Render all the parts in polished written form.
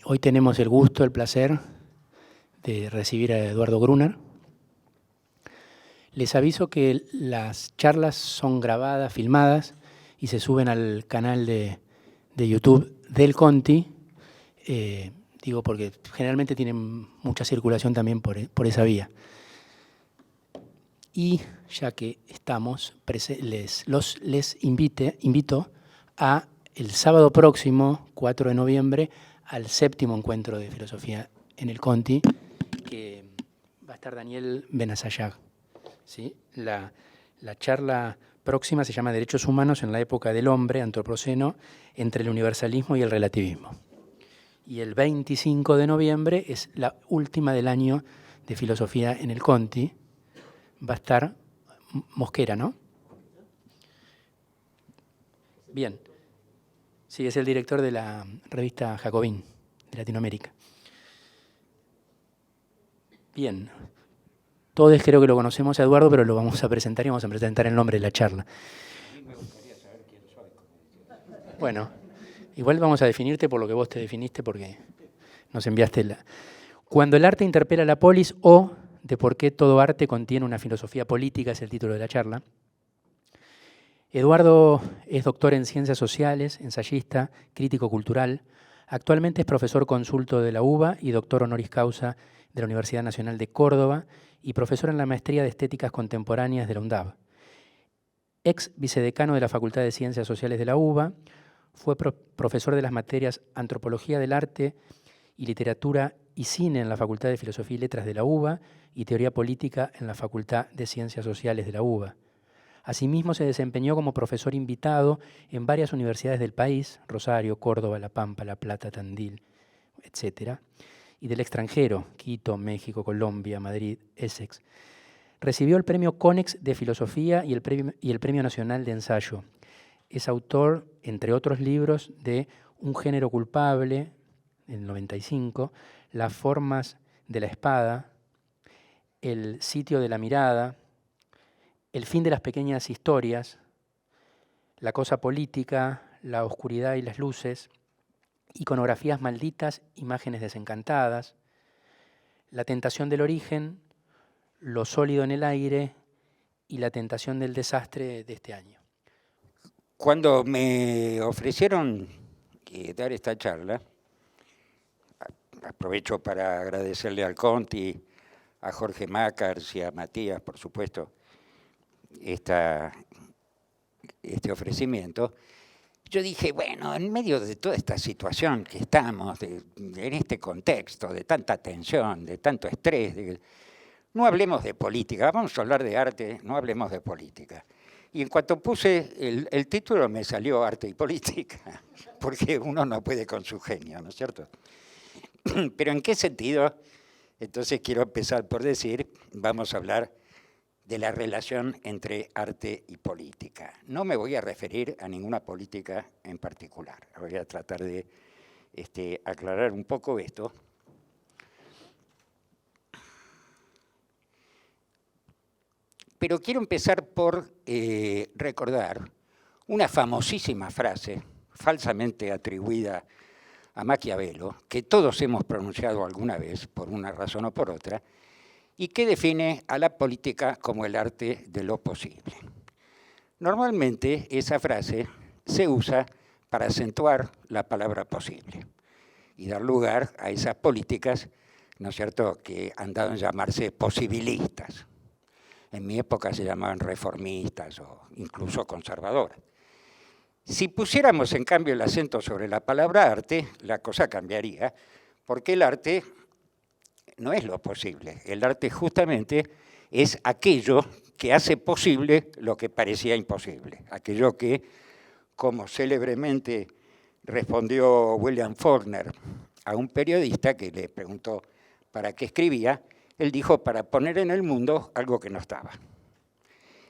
Hoy tenemos el gusto, el placer de recibir a Eduardo Gruner. Les aviso que las charlas son grabadas, filmadas y se suben al canal de YouTube del Conti. Digo porque generalmente tienen mucha circulación también por esa vía. Y ya que estamos, les invito a el sábado próximo, 4 de noviembre, al 7º encuentro de filosofía en el Conti, que va a estar Daniel Benazayag. ¿Sí? La charla próxima se llama Derechos Humanos en la época del hombre, antropoceno, entre el universalismo y el relativismo. Y el 25 de noviembre es la última del año de filosofía en el Conti. Va a estar Mosquera, ¿no? Bien. Sí, es el director de la revista Jacobín, de Latinoamérica. Bien. Todos creo que lo conocemos a Eduardo, pero lo vamos a presentar y vamos a presentar el nombre de la charla. A mí me gustaría saber quién soy. Bueno, igual vamos a definirte por lo que vos te definiste, porque nos enviaste la... Cuando el arte interpela a la polis, o de por qué todo arte contiene una filosofía política, es el título de la charla. Eduardo es doctor en Ciencias Sociales, ensayista, crítico cultural. Actualmente es profesor consulto de la UBA y doctor honoris causa de la Universidad Nacional de Córdoba y profesor en la Maestría de Estéticas Contemporáneas de la UNDAV. Ex vicedecano de la Facultad de Ciencias Sociales de la UBA, fue profesor de las materias Antropología del Arte y Literatura y Cine en la Facultad de Filosofía y Letras de la UBA y Teoría Política en la Facultad de Ciencias Sociales de la UBA. Asimismo, se desempeñó como profesor invitado en varias universidades del país, Rosario, Córdoba, La Pampa, La Plata, Tandil, etc., y del extranjero, Quito, México, Colombia, Madrid, Essex. Recibió el Premio Konex de Filosofía y el Premio Nacional de Ensayo. Es autor, entre otros libros, de Un género culpable, en el 95, Las formas de la espada, El sitio de la mirada, El fin de las pequeñas historias, La cosa política, La oscuridad y las luces, Iconografías malditas, imágenes desencantadas, La tentación del origen, Lo sólido en el aire y La tentación del desastre de este año. Cuando me ofrecieron dar esta charla, aprovecho para agradecerle al Conti, a Jorge Macars y a Matías, por supuesto, este ofrecimiento. Yo dije, bueno, en medio de toda esta situación que estamos, en este contexto de tanta tensión, de tanto estrés, no hablemos de política, vamos a hablar de arte, no hablemos de política. Y en cuanto puse el título me salió Arte y Política, porque uno no puede con su genio, ¿no es cierto? Pero ¿en qué sentido? Entonces quiero empezar por decir, vamos a hablar de la relación entre arte y política. No me voy a referir a ninguna política en particular. Voy a tratar de aclarar un poco esto. Pero quiero empezar por recordar una famosísima frase, falsamente atribuida a Maquiavelo, que todos hemos pronunciado alguna vez, por una razón o por otra, y que define a la política como el arte de lo posible. Normalmente esa frase se usa para acentuar la palabra posible y dar lugar a esas políticas, ¿no es cierto?, que han dado en llamarse posibilistas. En mi época se llamaban reformistas o incluso conservadoras. Si pusiéramos, en cambio, el acento sobre la palabra arte, la cosa cambiaría, porque el arte no es lo posible. El arte justamente es aquello que hace posible lo que parecía imposible. Aquello que, como célebremente respondió William Faulkner a un periodista que le preguntó para qué escribía, él dijo, para poner en el mundo algo que no estaba.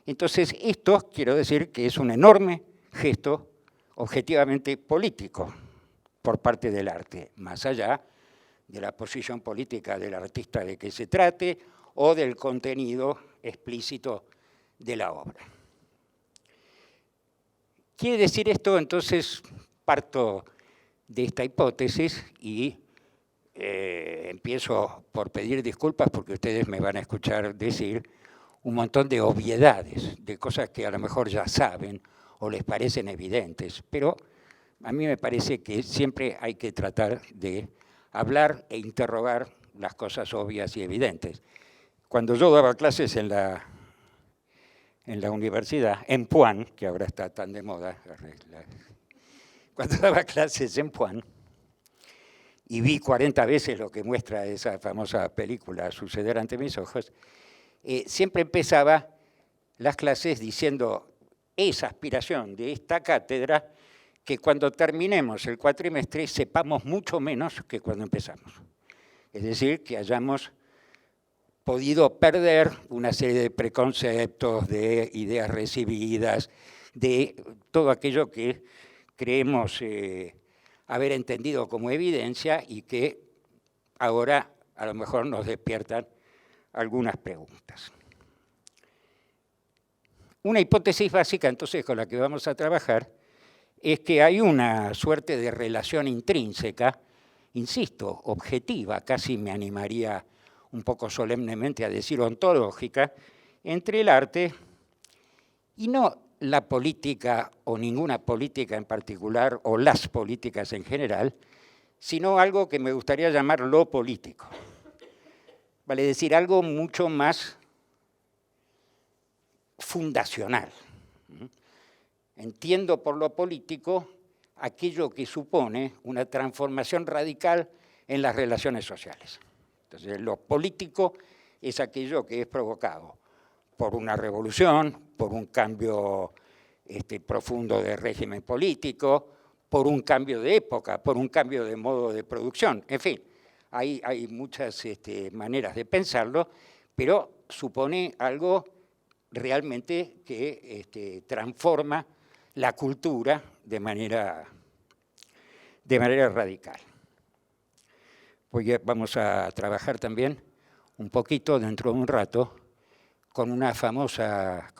Entonces, esto quiero decir que es un enorme gesto objetivamente político por parte del arte, más allá de la posición política del artista de que se trate o del contenido explícito de la obra. Quiere decir esto, entonces, parto de esta hipótesis y empiezo por pedir disculpas porque ustedes me van a escuchar decir un montón de obviedades, de cosas que a lo mejor ya saben o les parecen evidentes, pero a mí me parece que siempre hay que tratar de hablar e interrogar las cosas obvias y evidentes. Cuando yo daba clases en la universidad, en Puan, que ahora está tan de moda, cuando daba clases en Puan, y vi 40 veces lo que muestra esa famosa película Suceder ante mis ojos, siempre empezaba las clases diciendo esa aspiración de esta cátedra que cuando terminemos el cuatrimestre sepamos mucho menos que cuando empezamos. Es decir, que hayamos podido perder una serie de preconceptos, de ideas recibidas, de todo aquello que creemos haber entendido como evidencia y que ahora a lo mejor nos despiertan algunas preguntas. Una hipótesis básica, entonces, con la que vamos a trabajar, es que hay una suerte de relación intrínseca, insisto, objetiva, casi me animaría un poco solemnemente a decir ontológica, entre el arte y no la política o ninguna política en particular o las políticas en general, sino algo que me gustaría llamar lo político. Vale decir, algo mucho más fundacional. Entiendo por lo político aquello que supone una transformación radical en las relaciones sociales. Entonces, lo político es aquello que es provocado por una revolución, por un cambio profundo de régimen político, por un cambio de época, por un cambio de modo de producción. En fin, hay muchas maneras de pensarlo, pero supone algo realmente que transforma la cultura de manera radical. Pues vamos a trabajar también un poquito dentro de un rato con una famosa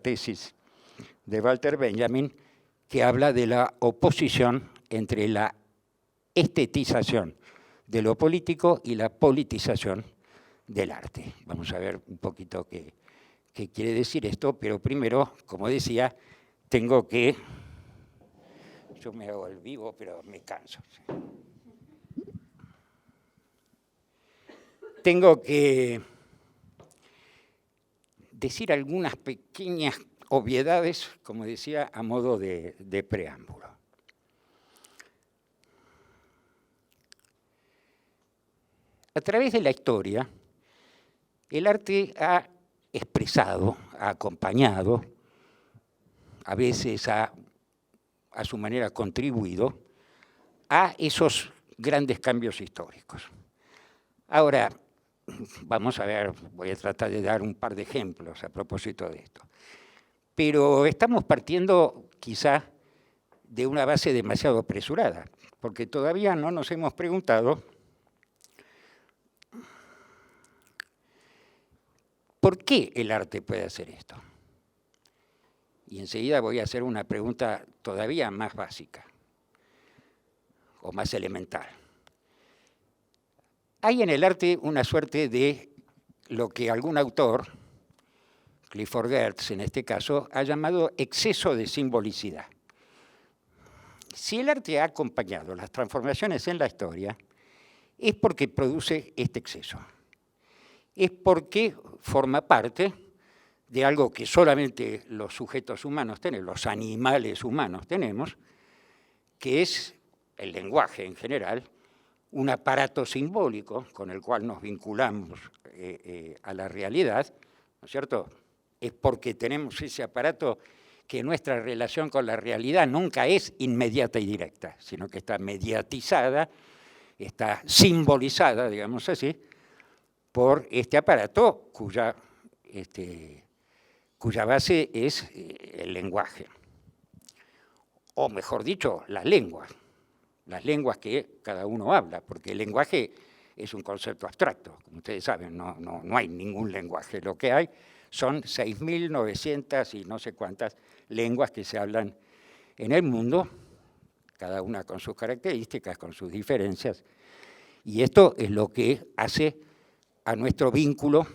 tesis de Walter Benjamin que habla de la oposición entre la estetización de lo político y la politización del arte. Vamos a ver un poquito qué quiere decir esto, pero primero, como decía, tengo que... Yo me hago el vivo, pero me canso. Tengo que decir algunas pequeñas obviedades, como decía, a modo de preámbulo. A través de la historia, el arte ha expresado, ha acompañado, a veces a su manera contribuido a esos grandes cambios históricos. Ahora, vamos a ver, voy a tratar de dar un par de ejemplos a propósito de esto. Pero estamos partiendo quizá de una base demasiado apresurada, porque todavía no nos hemos preguntado ¿por qué el arte puede hacer esto? Y enseguida voy a hacer una pregunta todavía más básica o más elemental. Hay en el arte una suerte de lo que algún autor, Clifford Geertz en este caso, ha llamado exceso de simbolicidad. Si el arte ha acompañado las transformaciones en la historia, es porque produce este exceso. Es porque forma parte de algo que solamente los sujetos humanos tenemos, los animales humanos tenemos, que es el lenguaje en general, un aparato simbólico con el cual nos vinculamos a la realidad, ¿no es cierto? Es porque tenemos ese aparato que nuestra relación con la realidad nunca es inmediata y directa, sino que está mediatizada, está simbolizada, digamos así, por este aparato cuya base es el lenguaje. O mejor dicho, las lenguas que cada uno habla, porque el lenguaje es un concepto abstracto, como ustedes saben, no hay ningún lenguaje. Lo que hay son 6.900 y no sé cuántas lenguas que se hablan en el mundo, cada una con sus características, con sus diferencias, y esto es lo que hace a nuestro vínculo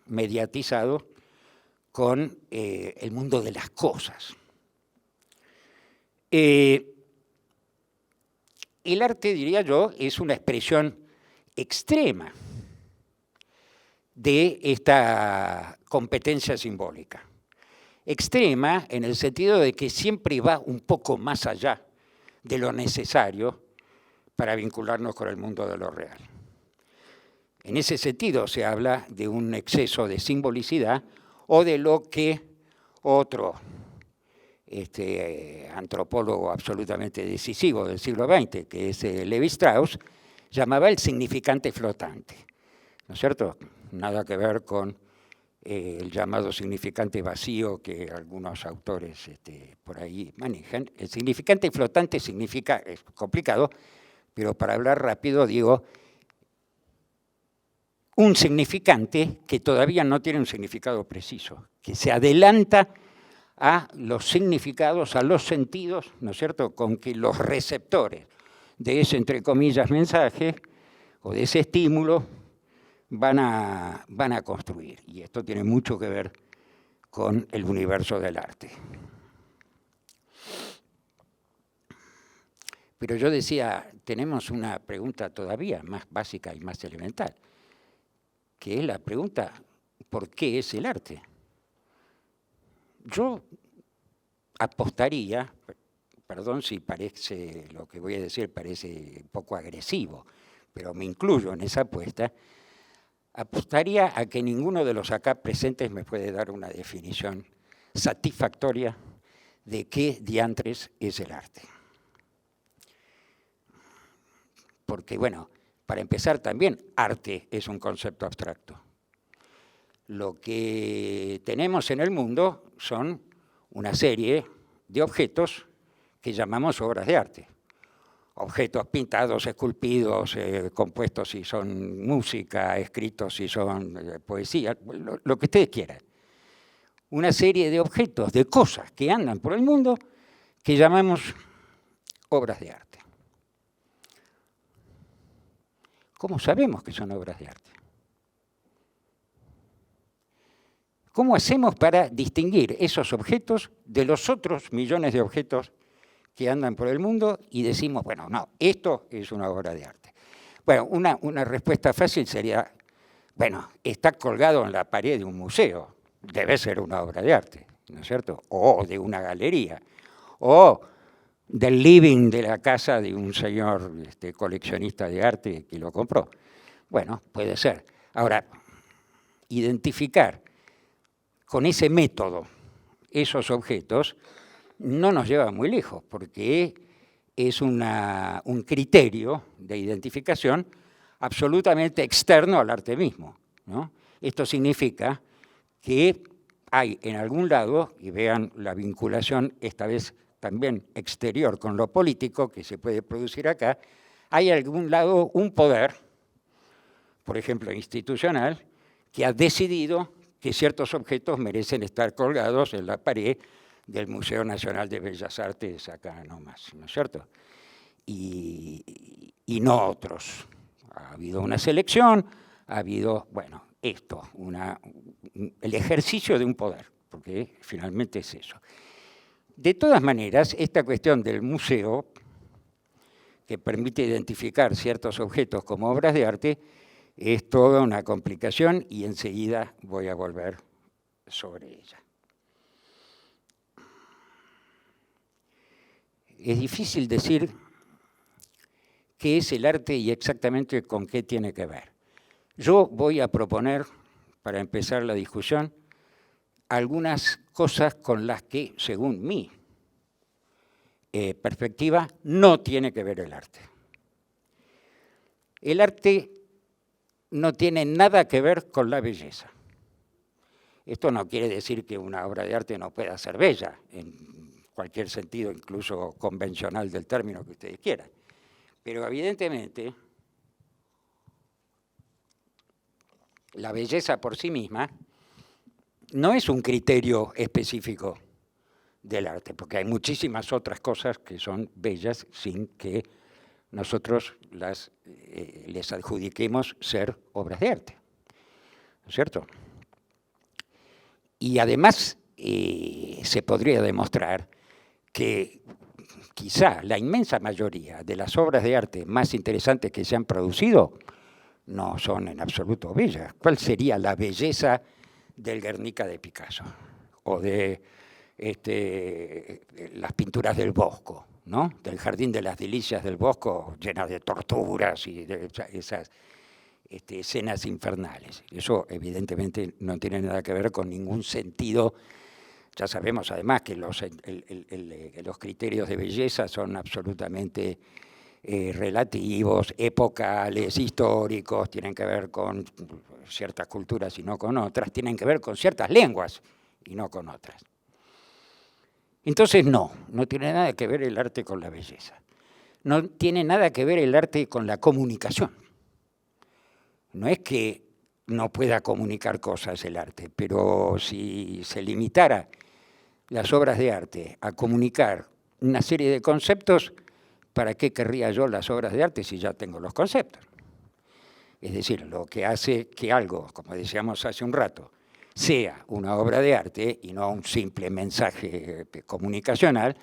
mediatizado con el mundo de las cosas. El arte, diría yo, es una expresión extrema de esta competencia simbólica. Extrema en el sentido de que siempre va un poco más allá de lo necesario para vincularnos con el mundo de lo real. En ese sentido se habla de un exceso de simbolicidad o de lo que otro antropólogo absolutamente decisivo del siglo XX, que es Levi Strauss, llamaba el significante flotante, ¿no es cierto? Nada que ver con el llamado significante vacío que algunos autores por ahí manejan. El significante flotante significa, es complicado, pero para hablar rápido digo, un significante que todavía no tiene un significado preciso, que se adelanta a los significados, a los sentidos, ¿no es cierto?, con que los receptores de ese, entre comillas, mensaje o de ese estímulo van a construir. Y esto tiene mucho que ver con el universo del arte. Pero yo decía, tenemos una pregunta todavía más básica y más elemental, que es la pregunta, ¿por qué es el arte? Yo apostaría, perdón si parece, lo que voy a decir parece un poco agresivo, pero me incluyo en esa apuesta, apostaría a que ninguno de los acá presentes me puede dar una definición satisfactoria de qué diantres es el arte. Porque, bueno, para empezar también, arte es un concepto abstracto. Lo que tenemos en el mundo son una serie de objetos que llamamos obras de arte. Objetos pintados, esculpidos, compuestos si son música, escritos si son poesía, lo que ustedes quieran. Una serie de objetos, de cosas que andan por el mundo que llamamos obras de arte. ¿Cómo sabemos que son obras de arte? ¿Cómo hacemos para distinguir esos objetos de los otros millones de objetos que andan por el mundo y decimos, bueno, no, esto es una obra de arte? Bueno, una respuesta fácil sería, bueno, está colgado en la pared de un museo, debe ser una obra de arte, ¿no es cierto? O de una galería, o del living de la casa de un señor coleccionista de arte que lo compró. Bueno, puede ser. Ahora, identificar con ese método esos objetos no nos lleva muy lejos, porque es un criterio de identificación absolutamente externo al arte mismo, ¿no? Esto significa que hay en algún lado, y vean la vinculación esta vez también exterior con lo político que se puede producir acá, hay en algún lado un poder, por ejemplo institucional, que ha decidido que ciertos objetos merecen estar colgados en la pared del Museo Nacional de Bellas Artes acá nomás, ¿no es cierto? Y no otros. Ha habido una selección, ha habido, bueno, esto, el ejercicio de un poder, porque finalmente es eso. De todas maneras, esta cuestión del museo, que permite identificar ciertos objetos como obras de arte, es toda una complicación y enseguida voy a volver sobre ella. Es difícil decir qué es el arte y exactamente con qué tiene que ver. Yo voy a proponer, para empezar la discusión, algunas cosas con las que, según mi perspectiva, no tiene que ver el arte. El arte no tiene nada que ver con la belleza. Esto no quiere decir que una obra de arte no pueda ser bella, en cualquier sentido, incluso convencional del término que ustedes quieran. Pero evidentemente, la belleza por sí misma no es un criterio específico del arte, porque hay muchísimas otras cosas que son bellas sin que nosotros les adjudiquemos ser obras de arte, ¿no es cierto? Y además se podría demostrar que quizá la inmensa mayoría de las obras de arte más interesantes que se han producido no son en absoluto bellas. ¿Cuál sería la belleza del Guernica de Picasso? O de las pinturas del Bosco, ¿no? Del Jardín de las Delicias del Bosco, llenas de torturas y de esas escenas infernales. Eso evidentemente no tiene nada que ver con ningún sentido. Ya sabemos además que los criterios de belleza son absolutamente relativos, epocales, históricos, tienen que ver con ciertas culturas y no con otras, tienen que ver con ciertas lenguas y no con otras. Entonces no tiene nada que ver el arte con la belleza. No tiene nada que ver el arte con la comunicación. No es que no pueda comunicar cosas el arte, pero si se limitara las obras de arte a comunicar una serie de conceptos, ¿para qué querría yo las obras de arte si ya tengo los conceptos? Es decir, lo que hace que algo, como decíamos hace un rato, sea una obra de arte y no un simple mensaje comunicacional,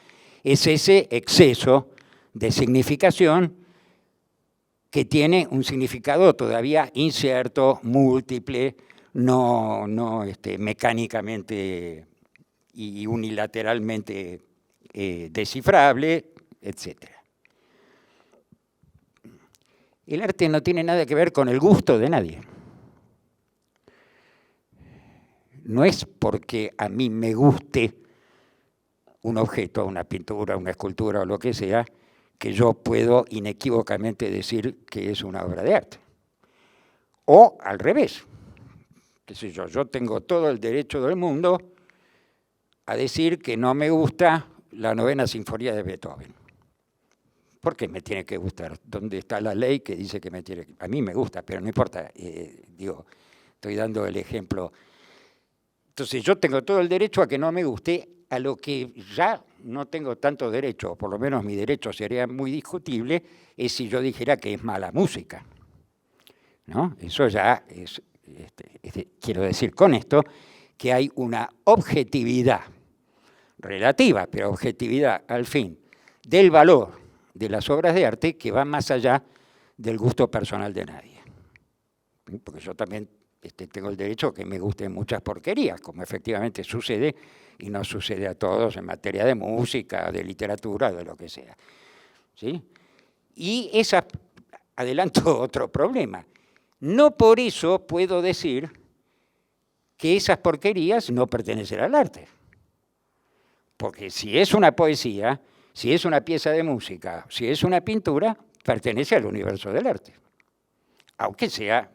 es ese exceso de significación que tiene un significado todavía incierto, múltiple, no mecánicamente y unilateralmente descifrable, etc. El arte no tiene nada que ver con el gusto de nadie. No es porque a mí me guste un objeto, una pintura, una escultura o lo que sea, que yo puedo inequívocamente decir que es una obra de arte. O al revés, qué sé yo tengo todo el derecho del mundo a decir que no me gusta la novena sinfonía de Beethoven. ¿Por qué me tiene que gustar? ¿Dónde está la ley que dice que me tiene que...? A mí me gusta, pero no importa, estoy dando el ejemplo. Entonces yo tengo todo el derecho a que no me guste, a lo que ya no tengo tanto derecho, o por lo menos mi derecho sería muy discutible, es si yo dijera que es mala música, ¿no? Eso ya es, quiero decir con esto, que hay una objetividad relativa, pero objetividad al fin, del valor de las obras de arte que va más allá del gusto personal de nadie. Porque yo también tengo el derecho a que me gusten muchas porquerías, como efectivamente sucede y nos sucede a todos en materia de música, de literatura, de lo que sea. ¿Sí? Y adelanto otro problema. No por eso puedo decir que esas porquerías no pertenecen al arte. Porque si es una poesía, si es una pieza de música, si es una pintura, pertenece al universo del arte. Aunque sea...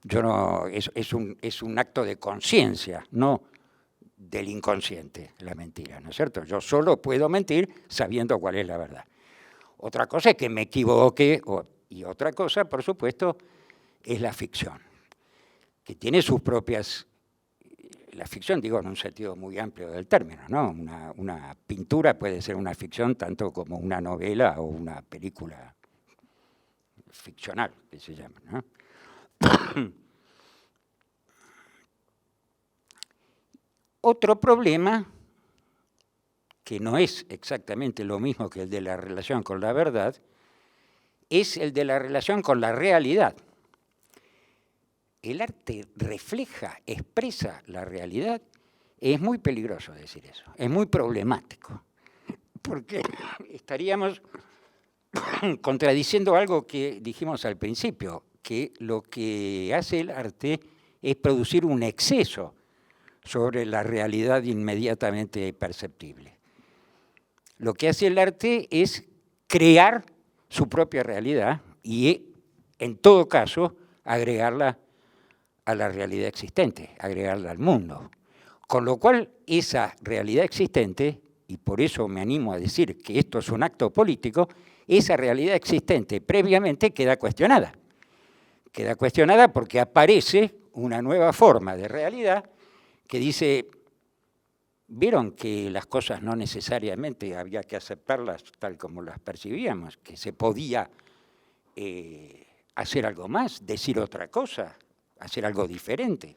Yo no, es un acto de conciencia, no del inconsciente, la mentira, ¿no es cierto? Yo solo puedo mentir sabiendo cuál es la verdad. Otra cosa es que me equivoque, y otra cosa, por supuesto, es la ficción, que tiene sus propias la ficción, digo, en un sentido muy amplio del término, ¿no? Una pintura puede ser una ficción tanto como una novela o una película ficcional, que se llama, ¿no? Otro problema, que no es exactamente lo mismo que el de la relación con la verdad, es el de la relación con la realidad. El arte refleja, expresa la realidad. Es muy peligroso decir eso, es muy problemático, porque estaríamos contradiciendo algo que dijimos al principio, que lo que hace el arte es producir un exceso sobre la realidad inmediatamente perceptible. Lo que hace el arte es crear su propia realidad y, en todo caso, agregarla a la realidad existente, agregarla al mundo. Con lo cual, esa realidad existente, y por eso me animo a decir que esto es un acto político, esa realidad existente previamente queda cuestionada. Queda cuestionada porque aparece una nueva forma de realidad que dice, vieron que las cosas no necesariamente había que aceptarlas tal como las percibíamos, que se podía hacer algo más, decir otra cosa, hacer algo diferente.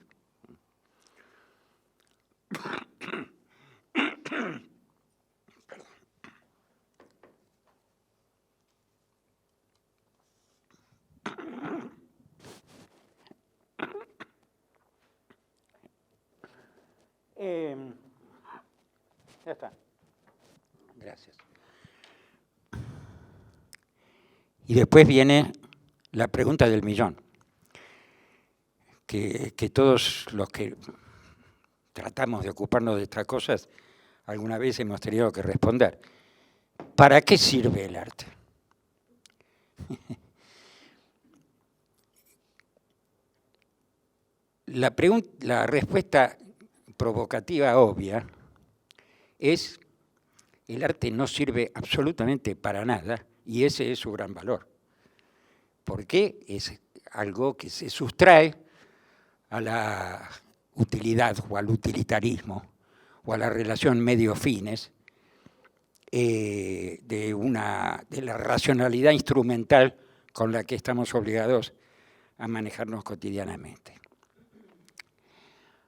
Ya está. Gracias. Y después viene la pregunta del millón, que todos los que tratamos de ocuparnos de estas cosas alguna vez hemos tenido que responder. ¿Para qué sirve el arte? La respuesta provocativa obvia es: el arte no sirve absolutamente para nada y ese es su gran valor. Porque es algo que se sustrae a la utilidad o al utilitarismo o a la relación medio-fines de la racionalidad instrumental con la que estamos obligados a manejarnos cotidianamente.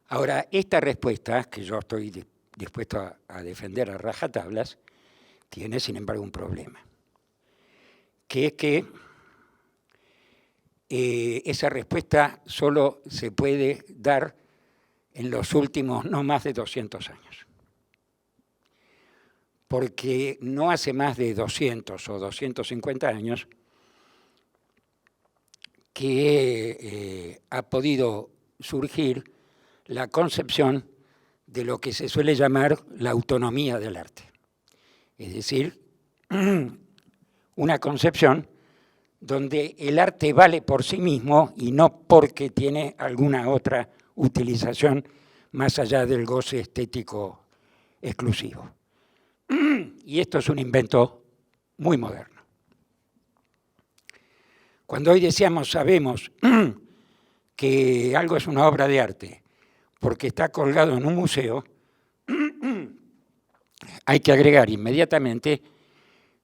Ahora, esta respuesta, que yo estoy dispuesto a defender a rajatablas, tiene, sin embargo, un problema, que es que esa respuesta solo se puede dar en los últimos no más de 200 años. Porque no hace más de 200 o 250 años que ha podido surgir la concepción de lo que se suele llamar la autonomía del arte. Es decir, una concepción donde el arte vale por sí mismo y no porque tiene alguna otra utilización más allá del goce estético exclusivo. Y esto es un invento muy moderno. Cuando hoy sabemos que algo es una obra de arte porque está colgado en un museo, hay que agregar inmediatamente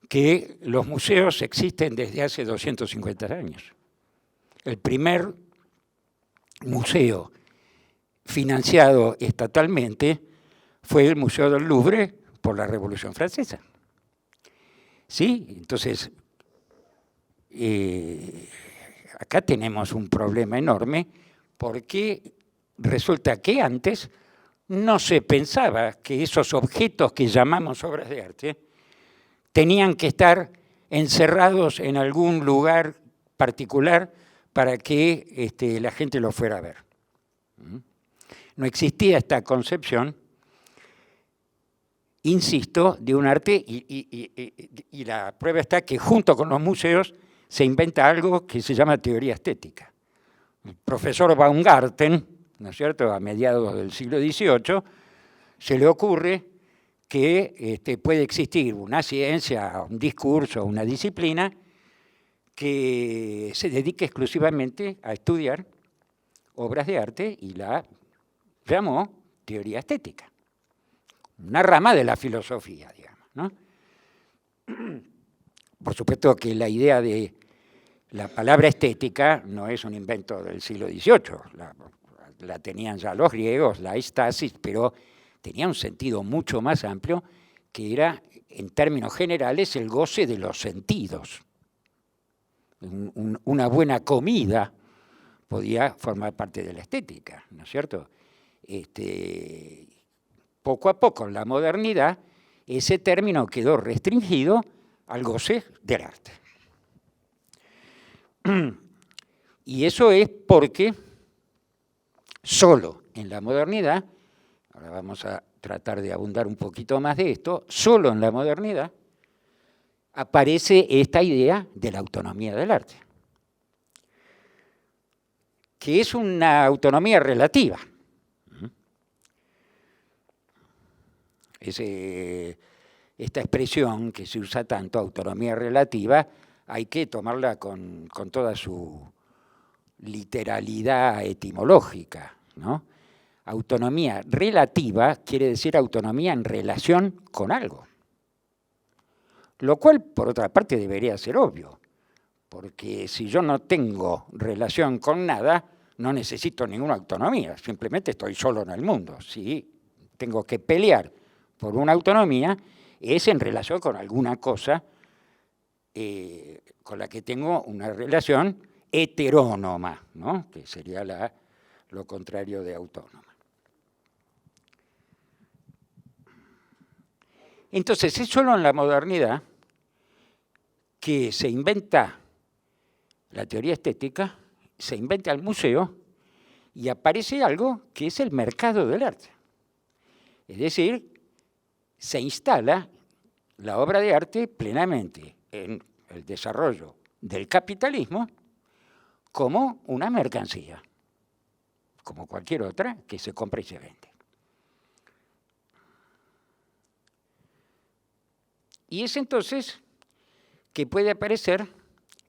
que los museos existen desde hace 250 años. El primer museo financiado estatalmente fue el Museo del Louvre por la Revolución Francesa. ¿Sí? Entonces, acá tenemos un problema enorme porque resulta que antes no se pensaba que esos objetos que llamamos obras de arte tenían que estar encerrados en algún lugar particular para que la gente los fuera a ver. No existía esta concepción, insisto, de un arte, y la prueba está que junto con los museos se inventa algo que se llama teoría estética. El profesor Baumgarten, ¿no es cierto?, a mediados del siglo XVIII, se le ocurre que puede existir una ciencia, un discurso, una disciplina que se dedique exclusivamente a estudiar obras de arte y la llamó teoría estética, una rama de la filosofía, digamos, ¿no? Por supuesto que la idea de la palabra estética no es un invento del siglo XVIII, la tenían ya los griegos, la estasis, pero tenía un sentido mucho más amplio, que era, en términos generales, el goce de los sentidos. Una buena comida podía formar parte de la estética, ¿no es cierto? Poco a poco, en la modernidad, ese término quedó restringido al goce del arte. Y eso es porque solo en la modernidad, ahora vamos a tratar de abundar un poquito más de esto, solo en la modernidad aparece esta idea de la autonomía del arte, que es una autonomía relativa. Esta expresión que se usa tanto, autonomía relativa, hay que tomarla con toda su literalidad etimológica, ¿no? Autonomía relativa quiere decir autonomía en relación con algo. Lo cual, por otra parte, debería ser obvio, porque si yo no tengo relación con nada, no necesito ninguna autonomía, simplemente estoy solo en el mundo. Si tengo que pelear por una autonomía, es en relación con alguna cosa con la que tengo una relación heterónoma, ¿no? Que sería lo contrario de autónoma. Entonces, es solo en la modernidad que se inventa la teoría estética, se inventa el museo y aparece algo que es el mercado del arte. Es decir, se instala la obra de arte plenamente en el desarrollo del capitalismo como una mercancía, como cualquier otra que se compra y se vende. Y es entonces que puede aparecer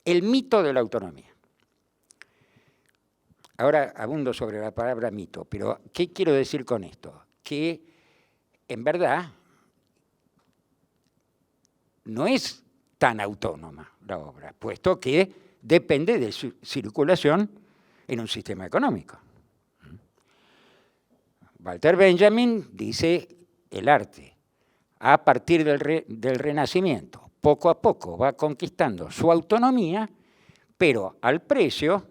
el mito de la autonomía. Ahora abundo sobre la palabra mito, pero ¿qué quiero decir con esto? Que en verdad no es tan autónoma la obra, puesto que depende de su circulación en un sistema económico. Walter Benjamin dice, el arte, a partir del Renacimiento, poco a poco va conquistando su autonomía, pero al precio,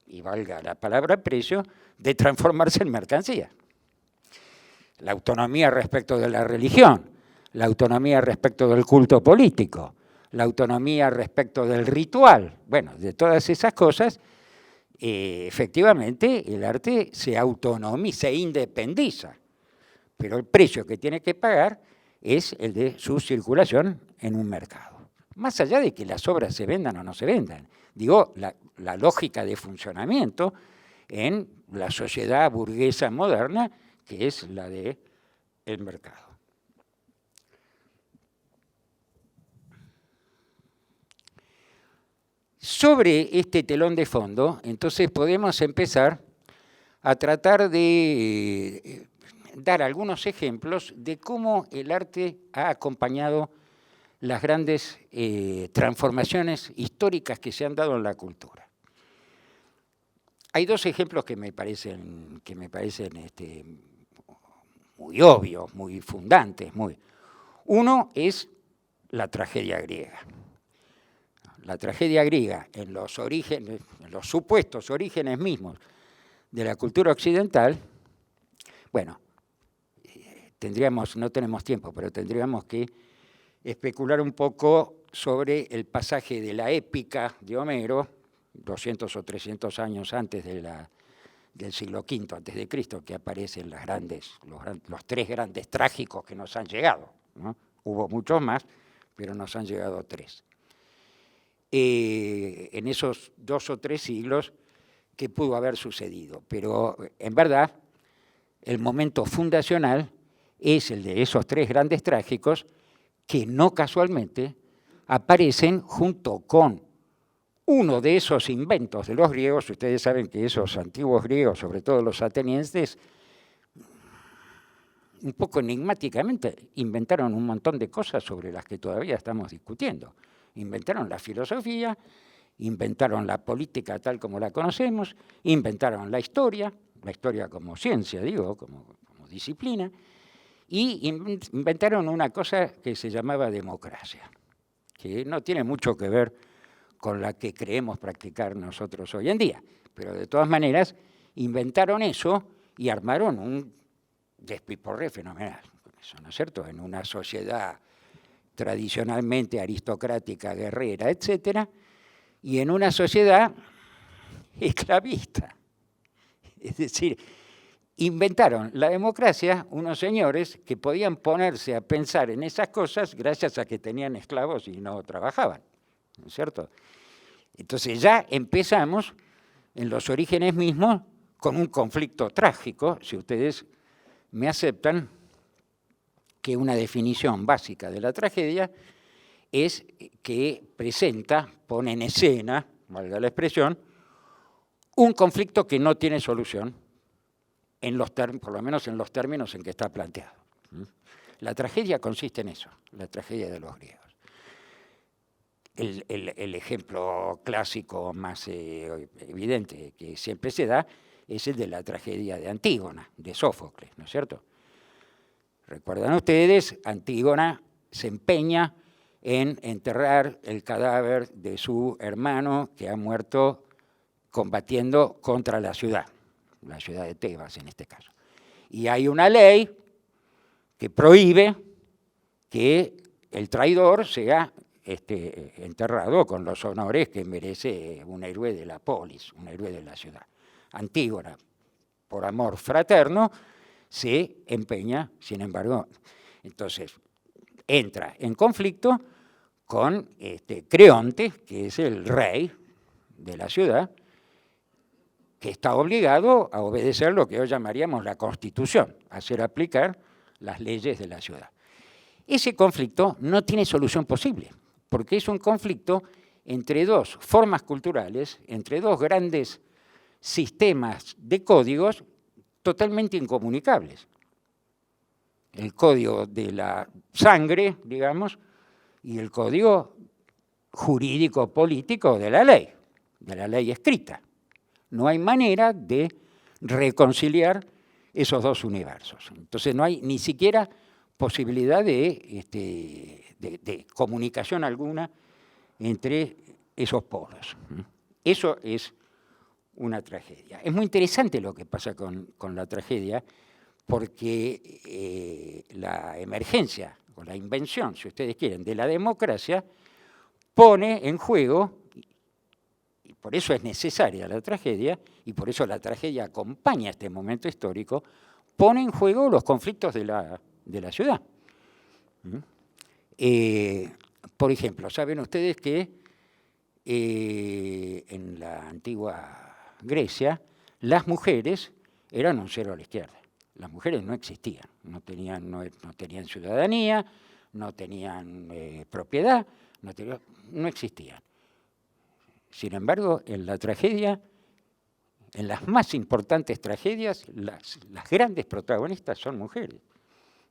y valga la palabra precio, de transformarse en mercancía. La autonomía respecto de la religión, la autonomía respecto del culto político, la autonomía respecto del ritual. Bueno, de todas esas cosas, efectivamente el arte se autonomiza, se independiza, pero el precio que tiene que pagar es el de su circulación en un mercado. Más allá de que las obras se vendan o no se vendan. Digo, la lógica de funcionamiento en la sociedad burguesa moderna, que es la del mercado. Sobre este telón de fondo, entonces podemos empezar a tratar de dar algunos ejemplos de cómo el arte ha acompañado las grandes transformaciones históricas que se han dado en la cultura. Hay dos ejemplos que me parecen muy obvios, muy fundantes. Uno es la tragedia griega. La tragedia griega, en los supuestos orígenes mismos de la cultura occidental, bueno, no tenemos tiempo, pero tendríamos que especular un poco sobre el pasaje de la épica de Homero, 200 o 300 años antes del siglo V antes de Cristo, que aparecen los tres grandes trágicos que nos han llegado, ¿no? Hubo muchos más, pero nos han llegado tres. En esos 2 o 3 siglos que pudo haber sucedido. Pero en verdad, el momento fundacional es el de esos tres grandes trágicos que no casualmente aparecen junto con uno de esos inventos de los griegos. Ustedes saben que esos antiguos griegos, sobre todo los atenienses, un poco enigmáticamente, inventaron un montón de cosas sobre las que todavía estamos discutiendo. Inventaron la filosofía, inventaron la política tal como la conocemos, inventaron la historia como ciencia, digo, como disciplina, y inventaron una cosa que se llamaba democracia, que no tiene mucho que ver con la que creemos practicar nosotros hoy en día, pero de todas maneras inventaron eso y armaron un despiporre fenomenal. Eso, ¿no es cierto? En una sociedad tradicionalmente aristocrática, guerrera, etcétera, y en una sociedad esclavista. Es decir, inventaron la democracia unos señores que podían ponerse a pensar en esas cosas gracias a que tenían esclavos y no trabajaban, ¿no es cierto? Entonces ya empezamos en los orígenes mismos con un conflicto trágico, si ustedes me aceptan, que una definición básica de la tragedia es que presenta, pone en escena, valga la expresión, un conflicto que no tiene solución, por lo menos en los términos en que está planteado. La tragedia consiste en eso, la tragedia de los griegos. El ejemplo clásico más evidente que siempre se da es el de la tragedia de Antígona, de Sófocles, ¿no es cierto? Recuerdan ustedes, Antígona se empeña en enterrar el cadáver de su hermano que ha muerto combatiendo contra la ciudad de Tebas en este caso. Y hay una ley que prohíbe que el traidor sea enterrado con los honores que merece un héroe de la polis, un héroe de la ciudad. Antígona, por amor fraterno, se empeña, sin embargo, entonces entra en conflicto con Creonte, que es el rey de la ciudad, que está obligado a obedecer lo que hoy llamaríamos la Constitución, a hacer aplicar las leyes de la ciudad. Ese conflicto no tiene solución posible, porque es un conflicto entre dos formas culturales, entre dos grandes sistemas de códigos totalmente incomunicables. El código de la sangre, digamos, y el código jurídico-político de la ley escrita. No hay manera de reconciliar esos dos universos. Entonces no hay ni siquiera posibilidad de comunicación alguna entre esos polos. Eso es una tragedia. Es muy interesante lo que pasa con la tragedia, porque la emergencia, o la invención, si ustedes quieren, de la democracia, pone en juego, y por eso es necesaria la tragedia, y por eso la tragedia acompaña este momento histórico, pone en juego los conflictos de la ciudad. Por ejemplo, saben ustedes que en la antigua Grecia, las mujeres eran un cero a la izquierda. Las mujeres no existían, no tenían ciudadanía, no tenían propiedad, no existían. Sin embargo, en la tragedia, en las más importantes tragedias, las grandes protagonistas son mujeres.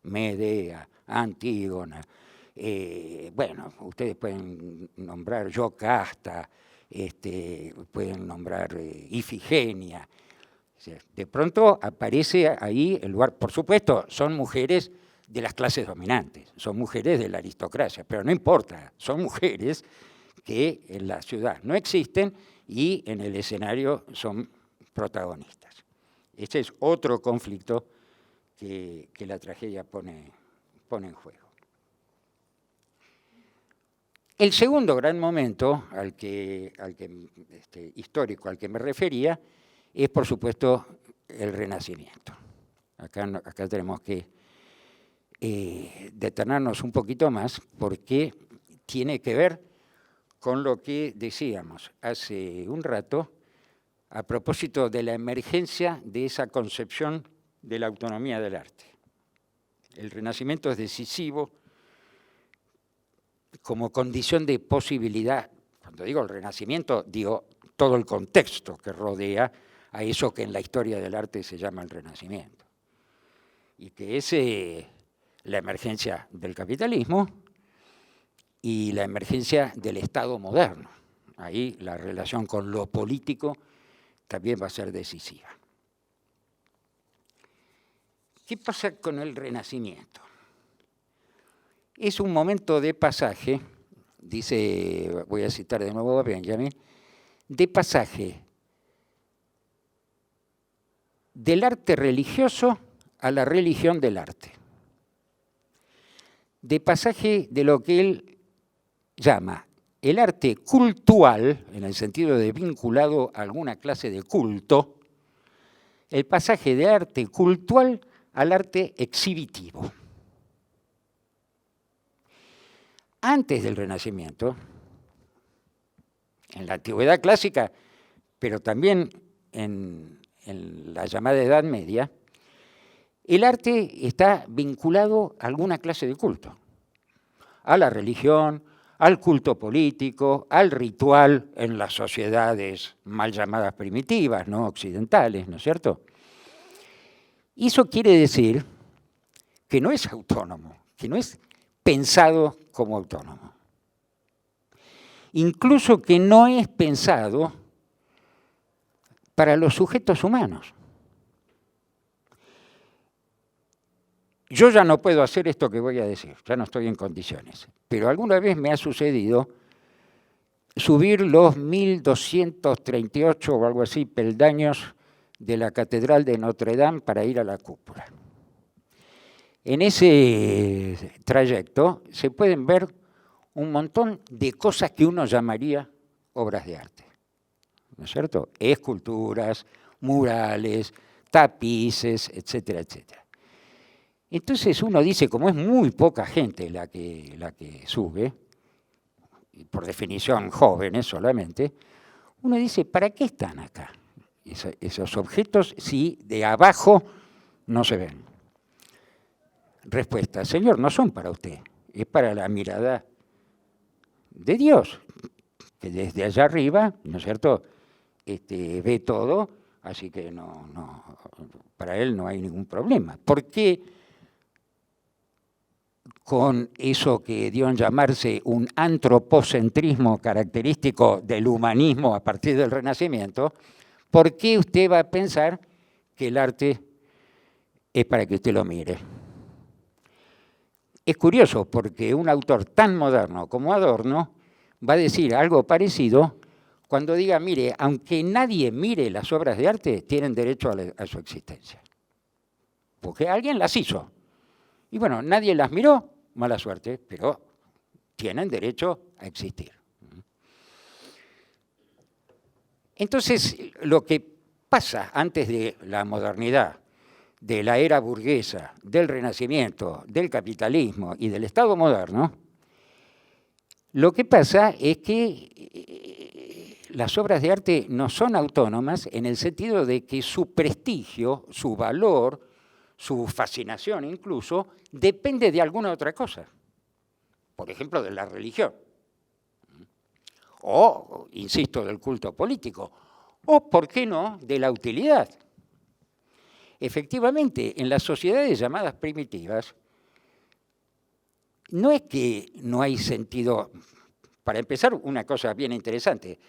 Medea, Antígona, bueno, ustedes pueden nombrar Yocasta, pueden nombrar Ifigenia. O sea, de pronto aparece ahí el lugar, por supuesto, son mujeres de las clases dominantes, son mujeres de la aristocracia, pero no importa, son mujeres que en la ciudad no existen y en el escenario son protagonistas. Este es otro conflicto que la tragedia pone en juego. El segundo gran momento histórico al que me refería es, por supuesto, el Renacimiento. Acá tenemos que detenernos un poquito más porque tiene que ver con lo que decíamos hace un rato a propósito de la emergencia de esa concepción de la autonomía del arte. El Renacimiento es decisivo como condición de posibilidad. Cuando digo el Renacimiento, digo todo el contexto que rodea a eso que en la historia del arte se llama el Renacimiento. y que es la emergencia del capitalismo y la emergencia del Estado moderno. Ahí la relación con lo político también va a ser decisiva. ¿Qué pasa con el Renacimiento? Es un momento de pasaje, dice, voy a citar de nuevo a Benjamin, de pasaje del arte religioso a la religión del arte. De pasaje de lo que él llama el arte cultual, en el sentido de vinculado a alguna clase de culto, el pasaje de arte cultual al arte exhibitivo. Antes del Renacimiento, en la Antigüedad clásica, pero también en la llamada Edad Media, el arte está vinculado a alguna clase de culto, a la religión, al culto político, al ritual en las sociedades mal llamadas primitivas, no occidentales, ¿no es cierto? Y eso quiere decir que no es autónomo, que no es pensado como autónomo. Incluso que no es pensado para los sujetos humanos. Yo ya no puedo hacer esto que voy a decir, ya no estoy en condiciones, pero alguna vez me ha sucedido subir los 1238 o algo así peldaños de la Catedral de Notre Dame para ir a la cúpula. En ese trayecto se pueden ver un montón de cosas que uno llamaría obras de arte, ¿no es cierto? Esculturas, murales, tapices, etcétera, etcétera. Entonces uno dice, como es muy poca gente la que sube, y por definición jóvenes solamente, uno dice, ¿para qué están acá esos objetos si de abajo no se ven? Respuesta, Señor, no son para usted, es para la mirada de Dios, que desde allá arriba, ¿no es cierto?, ve todo, así que para él no hay ningún problema. ¿Por qué con eso que dio en llamarse un antropocentrismo característico del humanismo a partir del Renacimiento, por qué usted va a pensar que el arte es para que usted lo mire? Es curioso porque un autor tan moderno como Adorno va a decir algo parecido cuando diga, mire, aunque nadie mire las obras de arte, tienen derecho a su existencia. Porque alguien las hizo. Y bueno, nadie las miró, mala suerte, pero tienen derecho a existir. Entonces, lo que pasa antes de la modernidad, de la era burguesa, del Renacimiento, del capitalismo y del Estado moderno, lo que pasa es que las obras de arte no son autónomas en el sentido de que su prestigio, su valor, su fascinación incluso, depende de alguna otra cosa. Por ejemplo, de la religión. O, insisto, del culto político. O, ¿por qué no?, de la utilidad. Efectivamente, en las sociedades llamadas primitivas, no es que no hay sentido. Para empezar, una cosa bien interesante.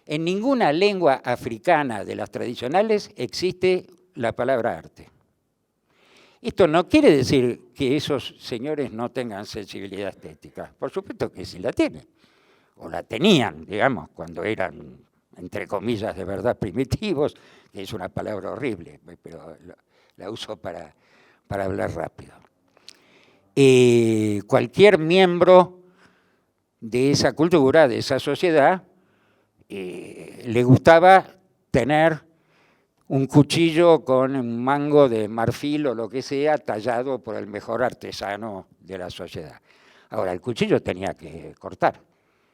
En ninguna lengua africana de las tradicionales existe la palabra arte. Esto no quiere decir que esos señores no tengan sensibilidad estética. Por supuesto que sí la tienen. O la tenían, digamos, cuando eran, entre comillas, de verdad primitivos, que es una palabra horrible, pero la uso para hablar rápido. Cualquier miembro de esa cultura, de esa sociedad, le gustaba tener un cuchillo con un mango de marfil o lo que sea, tallado por el mejor artesano de la sociedad. Ahora, el cuchillo tenía que cortar.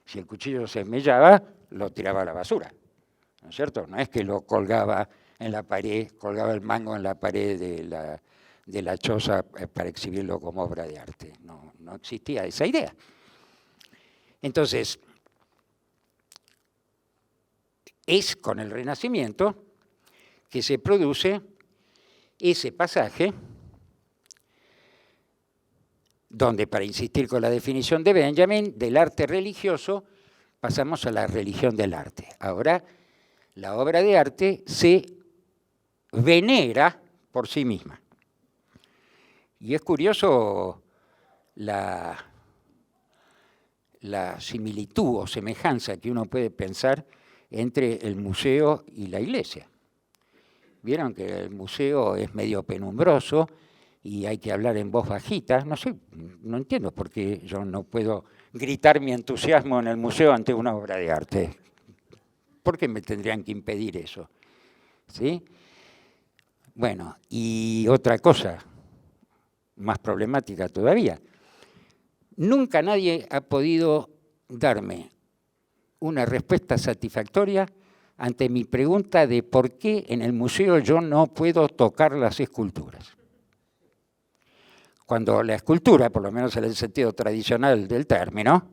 Si el cuchillo se mellaba, lo tiraba a la basura, ¿no es cierto? No es que lo colgaba en la pared, colgaba el mango en la pared de la choza para exhibirlo como obra de arte. No existía esa idea. Entonces, es con el Renacimiento que se produce ese pasaje donde, para insistir con la definición de Benjamin, del arte religioso pasamos a la religión del arte. Ahora, la obra de arte se venera por sí misma. Y es curioso la similitud o semejanza que uno puede pensar entre el museo y la iglesia. Vieron que el museo es medio penumbroso y hay que hablar en voz bajita. No sé, no entiendo por qué yo no puedo gritar mi entusiasmo en el museo ante una obra de arte. ¿Por qué me tendrían que impedir eso? ¿Sí? Bueno, y otra cosa más problemática todavía. Nunca nadie ha podido darme una respuesta satisfactoria ante mi pregunta de por qué en el museo yo no puedo tocar las esculturas. Cuando la escultura, por lo menos en el sentido tradicional del término,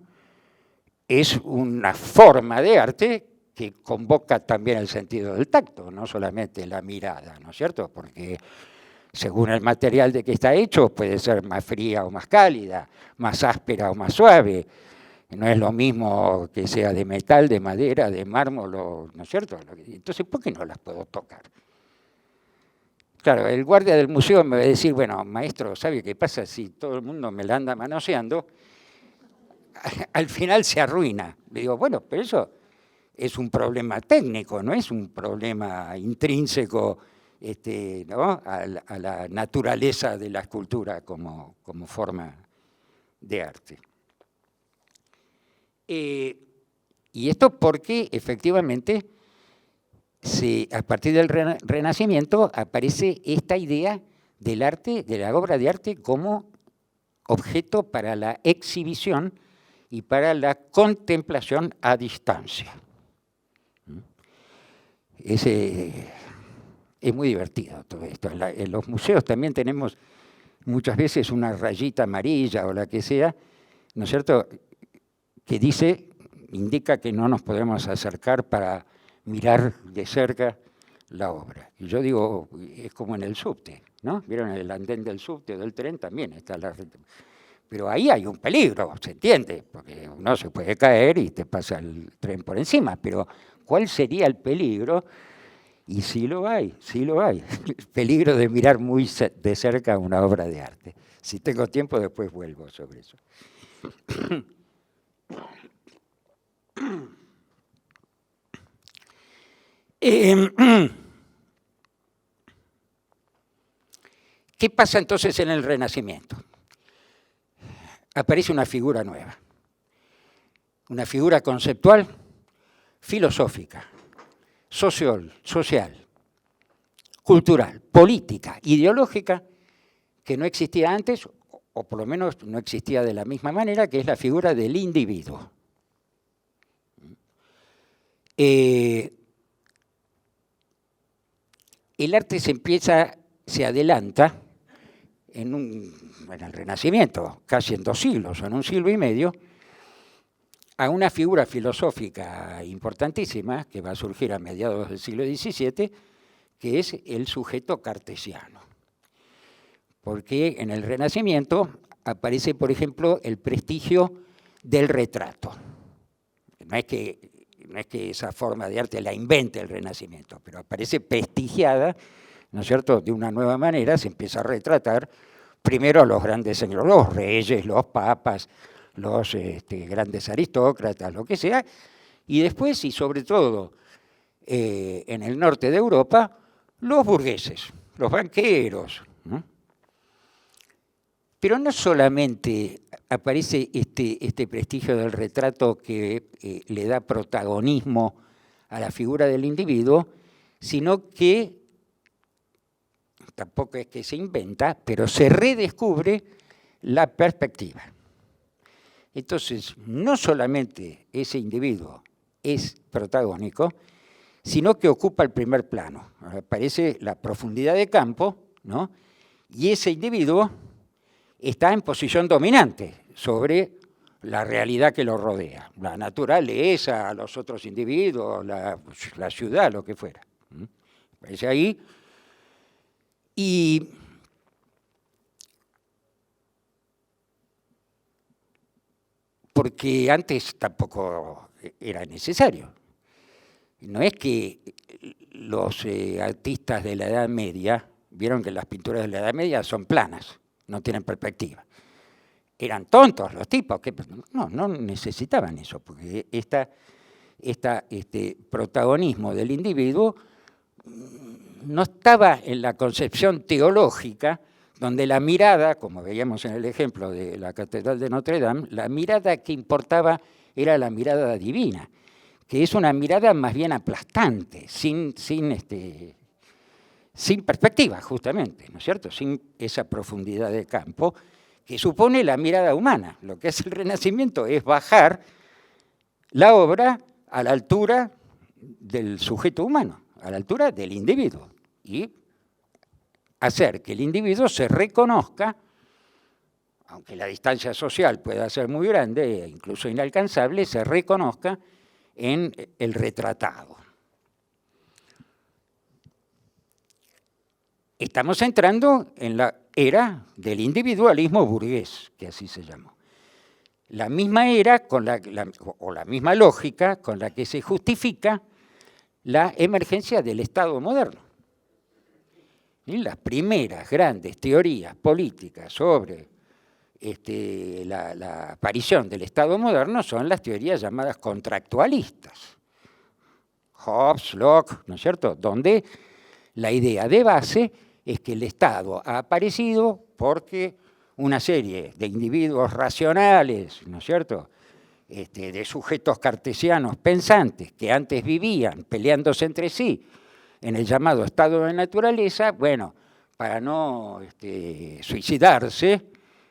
es una forma de arte que convoca también el sentido del tacto, no solamente la mirada, ¿no es cierto? Porque según el material de que está hecho, puede ser más fría o más cálida, más áspera o más suave. No es lo mismo que sea de metal, de madera, de mármol, ¿no es cierto? Entonces, ¿por qué no las puedo tocar? Claro, el guardia del museo me va a decir, bueno, maestro, ¿sabe qué pasa si todo el mundo me la anda manoseando? Al final se arruina. Le digo, bueno, pero eso es un problema técnico, no es un problema intrínseco, ¿no? a la naturaleza de la escultura como forma de arte. Y esto porque efectivamente a partir del Renacimiento aparece esta idea del arte, de la obra de arte como objeto para la exhibición y para la contemplación a distancia. Es muy divertido todo esto. En los museos también tenemos muchas veces una rayita amarilla o la que sea, ¿no es cierto?, que indica que no nos podemos acercar para mirar de cerca la obra. Y yo digo, es como en el subte, ¿no? ¿Vieron el andén del subte o del tren? También está la... Pero ahí hay un peligro, ¿se entiende? Porque uno se puede caer y te pasa el tren por encima, pero ¿cuál sería el peligro? Y sí lo hay, sí lo hay. El peligro de mirar muy de cerca una obra de arte. Si tengo tiempo, después vuelvo sobre eso. ¿Qué pasa entonces en el Renacimiento? Aparece una figura nueva, una figura conceptual, filosófica, social, cultural, política, ideológica, que no existía antes, o por lo menos no existía de la misma manera, que es la figura del individuo. El arte se adelanta en el Renacimiento, casi en 2 siglos, o en 1 siglo y medio, a una figura filosófica importantísima que va a surgir a mediados del siglo XVII, que es el sujeto cartesiano. Porque en el Renacimiento aparece, por ejemplo, el prestigio del retrato. No es que esa forma de arte la invente el Renacimiento, pero aparece prestigiada, ¿no es cierto?, de una nueva manera. Se empieza a retratar primero a los grandes señores, los reyes, los papas, los grandes aristócratas, lo que sea, y después, y sobre todo en el norte de Europa, los burgueses, los banqueros, ¿no? Pero no solamente aparece este prestigio del retrato que le da protagonismo a la figura del individuo, sino que, tampoco es que se inventa, pero se redescubre la perspectiva. Entonces, no solamente ese individuo es protagónico, sino que ocupa el primer plano. Aparece la profundidad de campo, ¿no? Y ese individuo está en posición dominante sobre la realidad que lo rodea, la naturaleza, los otros individuos, la ciudad, lo que fuera. Aparece ahí. Y porque antes tampoco era necesario. No es que los artistas de la Edad Media vieron que las pinturas de la Edad Media son planas, no tienen perspectiva. Eran tontos los tipos, que no necesitaban eso, porque este protagonismo del individuo no estaba en la concepción teológica, donde la mirada, como veíamos en el ejemplo de la Catedral de Notre Dame, la mirada que importaba era la mirada divina, que es una mirada más bien aplastante, sin perspectiva, justamente, ¿no es cierto? Sin esa profundidad de campo que supone la mirada humana. Lo que hace el Renacimiento es bajar la obra a la altura del sujeto humano, a la altura del individuo, y hacer que el individuo se reconozca, aunque la distancia social pueda ser muy grande e incluso inalcanzable, se reconozca en el retratado. Estamos entrando en la era del individualismo burgués, que así se llamó. La misma era o la misma lógica con la que se justifica la emergencia del Estado moderno. Y las primeras grandes teorías políticas sobre la aparición del Estado moderno son las teorías llamadas contractualistas. Hobbes, Locke, ¿no es cierto?, donde la idea de base es que el Estado ha aparecido porque una serie de individuos racionales, ¿no es cierto?, de sujetos cartesianos pensantes que antes vivían peleándose entre sí en el llamado estado de naturaleza, bueno, para no suicidarse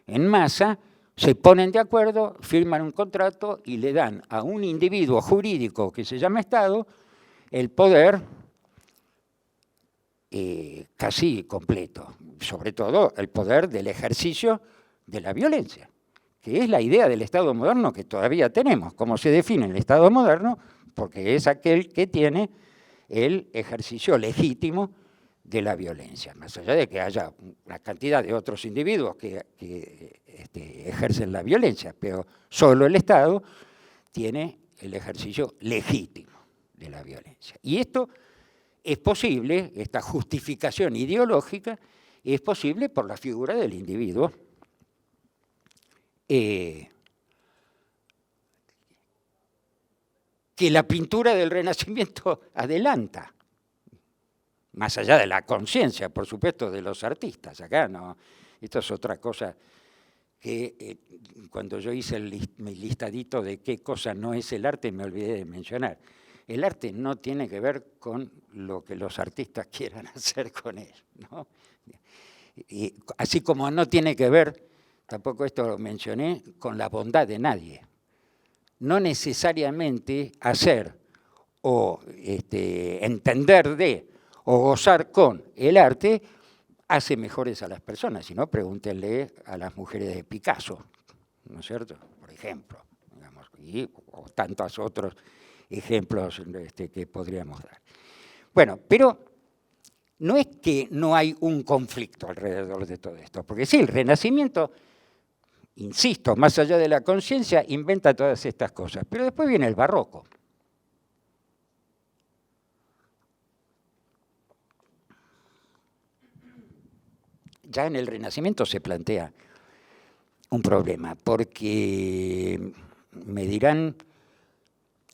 en masa, se ponen de acuerdo, firman un contrato y le dan a un individuo jurídico que se llama Estado el poder casi completo, sobre todo el poder del ejercicio de la violencia, que es la idea del Estado moderno que todavía tenemos. ¿Cómo se define el Estado moderno? Porque es aquel que tiene el ejercicio legítimo de la violencia, más allá de que haya una cantidad de otros individuos que ejercen la violencia, pero solo el Estado tiene el ejercicio legítimo de la violencia. Y esto es posible, esta justificación ideológica, es posible por la figura del individuo que la pintura del Renacimiento adelanta, más allá de la conciencia, por supuesto, de los artistas. Acá no, esto es otra cosa que cuando yo hice mi listadito de qué cosa no es el arte, me olvidé de mencionar. El arte no tiene que ver con lo que los artistas quieran hacer con él, ¿no? Y así como no tiene que ver, tampoco esto lo mencioné, con la bondad de nadie. No necesariamente hacer o entender de o gozar con el arte hace mejores a las personas, si no, pregúntenle a las mujeres de Picasso, ¿no es cierto?, por ejemplo, digamos, o tantos otros ejemplos que podríamos dar. Bueno, pero no es que no hay un conflicto alrededor de todo esto, porque sí, el Renacimiento, insisto, más allá de la conciencia, inventa todas estas cosas, pero después viene el Barroco. Ya en el Renacimiento se plantea un problema, porque me dirán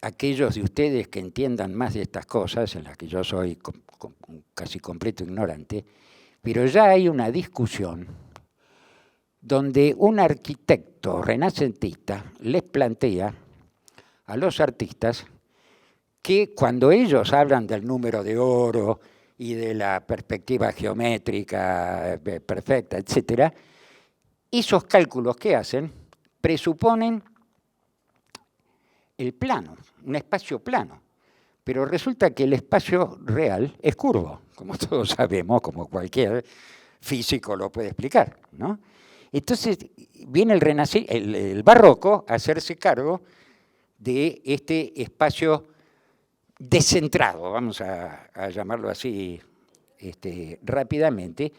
aquellos de ustedes que entiendan más de estas cosas, en las que yo soy casi completo ignorante, pero ya hay una discusión donde un arquitecto renacentista les plantea a los artistas que cuando ellos hablan del número de oro y de la perspectiva geométrica perfecta, etc., esos cálculos que hacen presuponen el plano, un espacio plano, pero resulta que el espacio real es curvo, como todos sabemos, como cualquier físico lo puede explicar, ¿no? Entonces viene el Barroco a hacerse cargo de este espacio descentrado, vamos a llamarlo así rápidamente,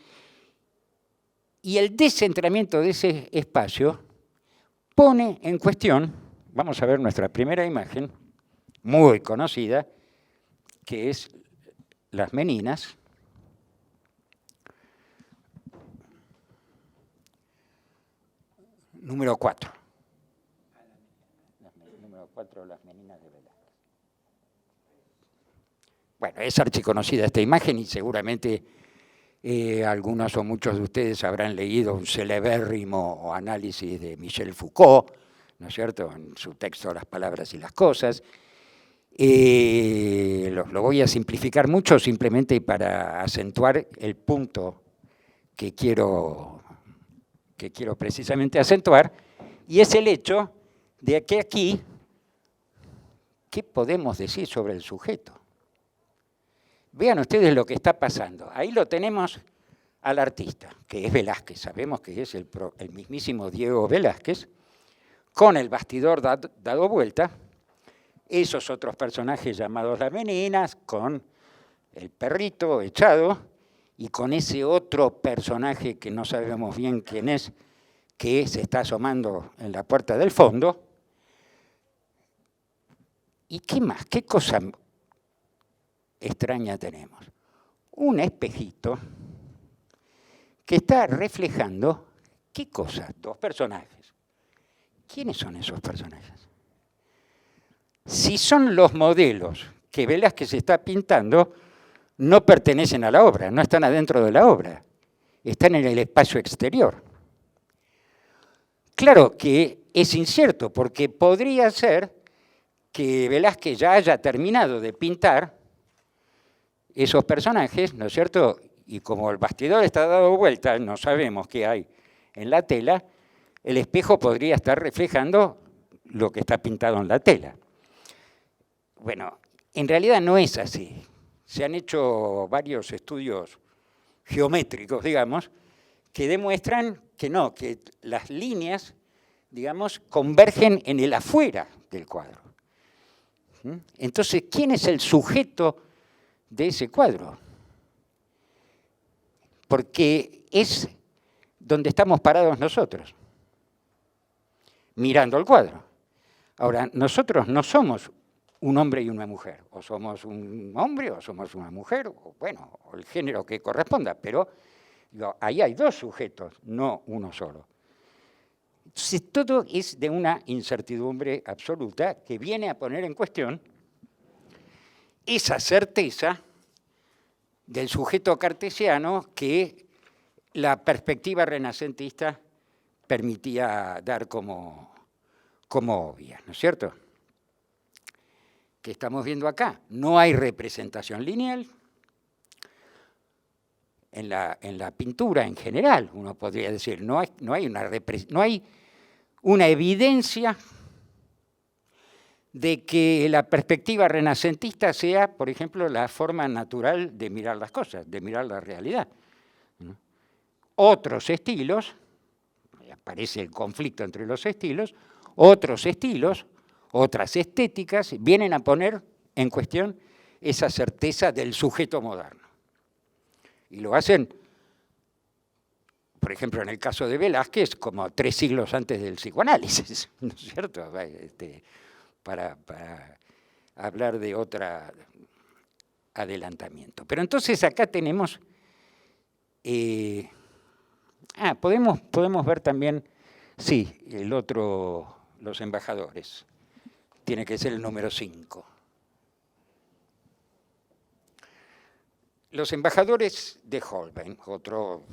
y el descentramiento de ese espacio pone en cuestión vamos a ver nuestra primera imagen, muy conocida, que es las meninas. Número 4. Número 4, las meninas de Velázquez. Bueno, es archiconocida esta imagen y seguramente algunos o muchos de ustedes habrán leído un celebérrimo análisis de Michel Foucault, ¿no es cierto?, en su texto Las palabras y las cosas. Lo voy a simplificar mucho simplemente para acentuar el punto que quiero precisamente acentuar, y es el hecho de que aquí, ¿qué podemos decir sobre el sujeto? Vean ustedes lo que está pasando. Ahí lo tenemos al artista, que es Velázquez. Sabemos que es el mismísimo Diego Velázquez, con el bastidor dado vuelta, esos otros personajes llamados las meninas, con el perrito echado, y con ese otro personaje que no sabemos bien quién es, que se está asomando en la puerta del fondo. ¿Y qué más? ¿Qué cosa extraña tenemos? Un espejito que está reflejando, ¿qué cosa? Dos personajes. ¿Quiénes son esos personajes? Si son los modelos que Velázquez está pintando, no pertenecen a la obra, no están adentro de la obra, están en el espacio exterior. Claro que es incierto, porque podría ser que Velázquez ya haya terminado de pintar esos personajes, ¿no es cierto? Y como el bastidor está dado vuelta, no sabemos qué hay en la tela, el espejo podría estar reflejando lo que está pintado en la tela. Bueno, en realidad no es así. Se han hecho varios estudios geométricos, digamos, que demuestran que no, que las líneas, digamos, convergen en el afuera del cuadro. Entonces, ¿quién es el sujeto de ese cuadro? Porque es donde estamos parados nosotros, mirando el cuadro. Ahora, nosotros no somos un hombre y una mujer, o somos un hombre o somos una mujer, o bueno, o el género que corresponda, pero digo, ahí hay dos sujetos, no uno solo. Entonces, todo es de una incertidumbre absoluta que viene a poner en cuestión esa certeza del sujeto cartesiano que la perspectiva renacentista permitía dar como obvia, ¿no es cierto? ¿Qué estamos viendo acá? No hay representación lineal. En la pintura en general, uno podría decir, no hay una evidencia de que la perspectiva renacentista sea, por ejemplo, la forma natural de mirar las cosas, de mirar la realidad. Otros estilos, aparece el conflicto entre los estilos, otros estilos, otras estéticas, vienen a poner en cuestión esa certeza del sujeto moderno. Y lo hacen, por ejemplo, en el caso de Velázquez, como 3 siglos antes del psicoanálisis, ¿no es cierto? Para hablar de otro adelantamiento. Pero entonces acá tenemos, podemos ver también, sí, el otro, los embajadores. Tiene que ser el número 5. Los embajadores de Holbein, otro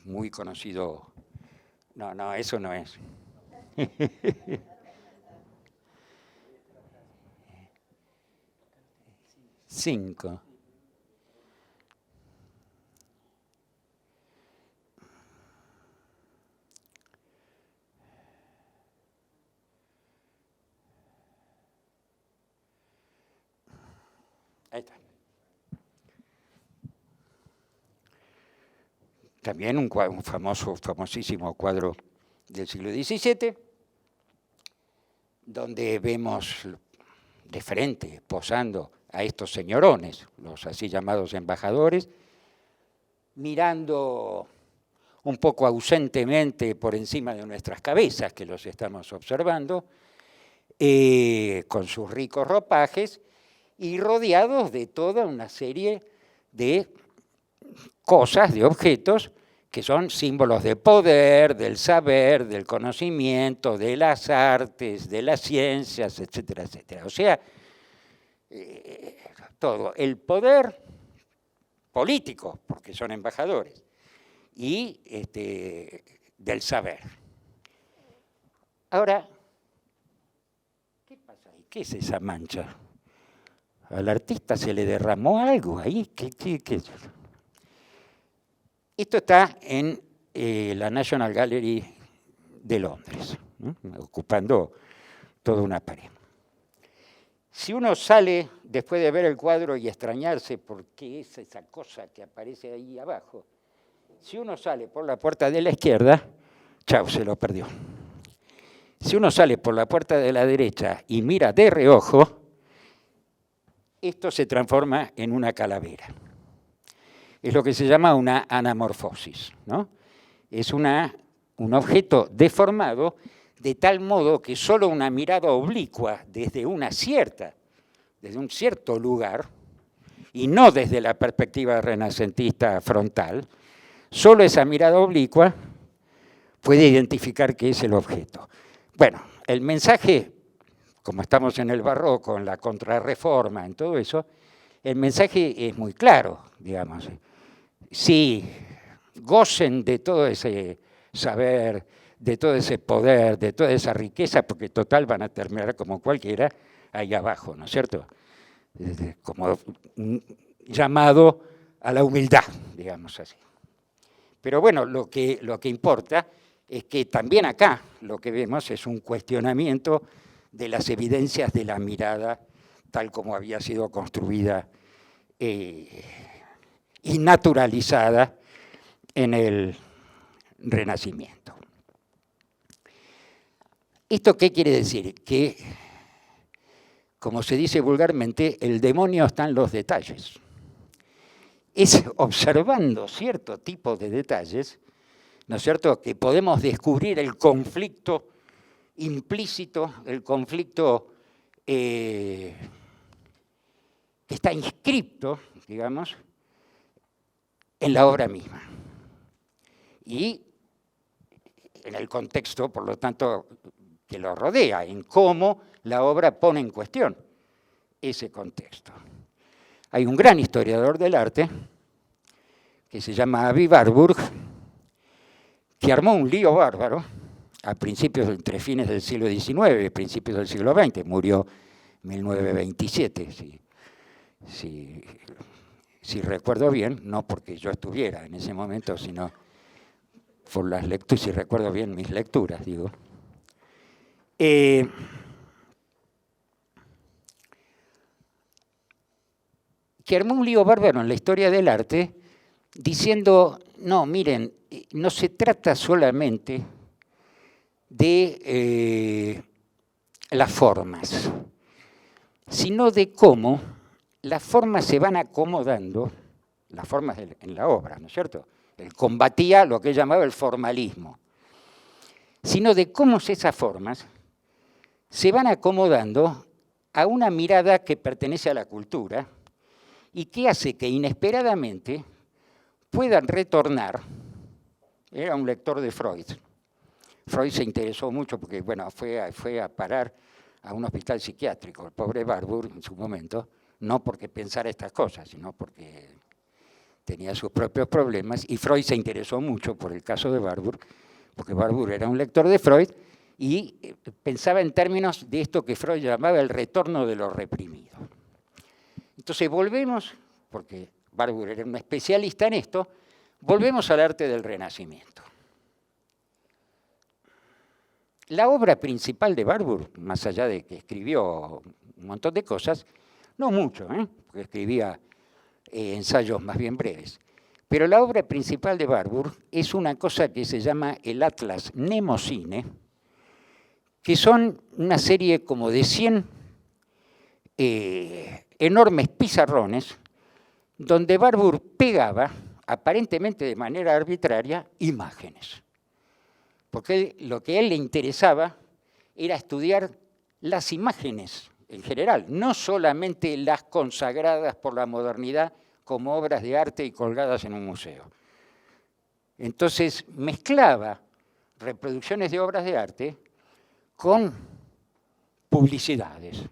muy conocido. No, eso no es. 5. Ahí está. También un famosísimo cuadro del siglo XVII, donde vemos de frente, posando a estos señorones, los así llamados embajadores, mirando un poco ausentemente por encima de nuestras cabezas, que los estamos observando, con sus ricos ropajes y rodeados de toda una serie de cosas, de objetos, que son símbolos de poder, del saber, del conocimiento, de las artes, de las ciencias, etcétera, etcétera. O sea, todo. El poder político, porque son embajadores, y del saber. Ahora, ¿qué pasa ahí? ¿Qué es esa mancha? ¿Al artista se le derramó algo ahí? ¿Qué? Esto está en la National Gallery de Londres, ¿no? Ocupando toda una pared. Si uno sale después de ver el cuadro y extrañarse por qué es esa cosa que aparece ahí abajo, si uno sale por la puerta de la izquierda, chao, se lo perdió. Si uno sale por la puerta de la derecha y mira de reojo, esto se transforma en una calavera. Es lo que se llama una anamorfosis, ¿no? Es un objeto deformado de tal modo que solo una mirada oblicua desde un cierto lugar, y no desde la perspectiva renacentista frontal, solo esa mirada oblicua puede identificar qué es el objeto. Bueno, el mensaje, como estamos en el barroco, en la contrarreforma, en todo eso, el mensaje es muy claro, digamos. Sí, gocen de todo ese saber, de todo ese poder, de toda esa riqueza, porque total van a terminar como cualquiera ahí abajo, ¿no es cierto? Como un llamado a la humildad, digamos así. Pero bueno, lo que importa es que también acá lo que vemos es un cuestionamiento de las evidencias de la mirada tal como había sido construida y naturalizada en el Renacimiento. ¿Esto qué quiere decir? Que, como se dice vulgarmente, el demonio está en los detalles. Es observando cierto tipo de detalles, ¿no es cierto?, que podemos descubrir el conflicto implícito, el conflicto que está inscripto, digamos, en la obra misma. Y en el contexto, por lo tanto, que lo rodea, en cómo la obra pone en cuestión ese contexto. Hay un gran historiador del arte, que se llama Aby Warburg, que armó un lío bárbaro a principios, entre fines del siglo XIX y principios del siglo XX, murió en 1927, si recuerdo bien, no porque yo estuviera en ese momento, sino por las lecturas, si recuerdo bien mis lecturas, digo. Que armó un lío bárbaro en la historia del arte, diciendo, no, miren, no se trata solamente de las formas, sino de cómo las formas se van acomodando, las formas en la obra, ¿no es cierto? Él combatía lo que él llamaba el formalismo, sino de cómo esas formas se van acomodando a una mirada que pertenece a la cultura y que hace que inesperadamente puedan retornar. Era un lector de Freud. Freud se interesó mucho porque, bueno, fue a parar a un hospital psiquiátrico, el pobre Warburg en su momento, no porque pensara estas cosas, sino porque tenía sus propios problemas, y Freud se interesó mucho por el caso de Warburg, porque Warburg era un lector de Freud y pensaba en términos de esto que Freud llamaba el retorno de lo reprimido. Entonces volvemos, porque Warburg era un especialista en esto, volvemos al arte del Renacimiento. La obra principal de Warburg, más allá de que escribió un montón de cosas, no mucho, porque escribía ensayos más bien breves, pero la obra principal de Warburg es una cosa que se llama el Atlas Mnemosine, que son una serie como de 100 enormes pizarrones donde Warburg pegaba, aparentemente de manera arbitraria, imágenes. Porque lo que a él le interesaba era estudiar las imágenes en general, no solamente las consagradas por la modernidad como obras de arte y colgadas en un museo. Entonces mezclaba reproducciones de obras de arte con publicidades,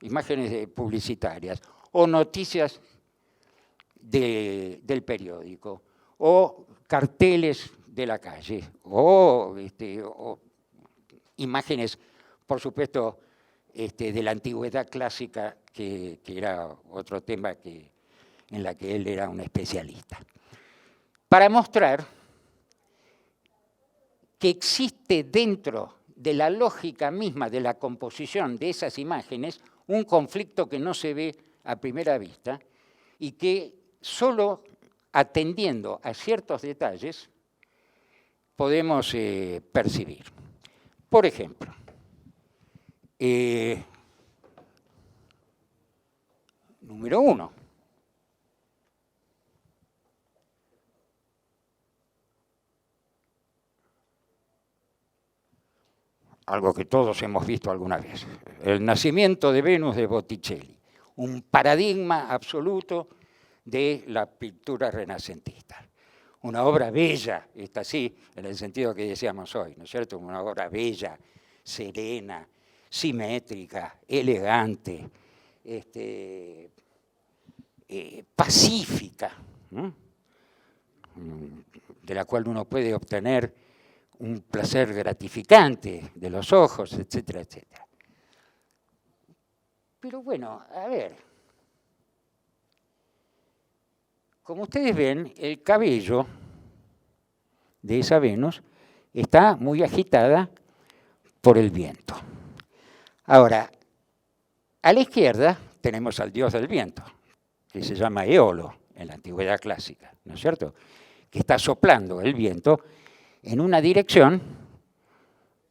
imágenes publicitarias o noticias del periódico o carteles de la calle o imágenes, por supuesto, de la antigüedad clásica, que era otro tema en la que él era un especialista, para mostrar que existe dentro de la lógica misma de la composición de esas imágenes un conflicto que no se ve a primera vista y que solo atendiendo a ciertos detalles podemos percibir. Por ejemplo, número 1. Algo que todos hemos visto alguna vez. El nacimiento de Venus de Botticelli, un paradigma absoluto de la pintura renacentista. Una obra bella, está así, en el sentido que decíamos hoy, ¿no es cierto? Una obra bella, serena, simétrica, elegante, pacífica, ¿no? De la cual uno puede obtener un placer gratificante de los ojos, etcétera, etcétera. Pero bueno, a ver, como ustedes ven, el cabello de esa Venus está muy agitada por el viento. Ahora, a la izquierda tenemos al dios del viento, que se llama Eolo en la antigüedad clásica, ¿no es cierto? Que está soplando el viento en una dirección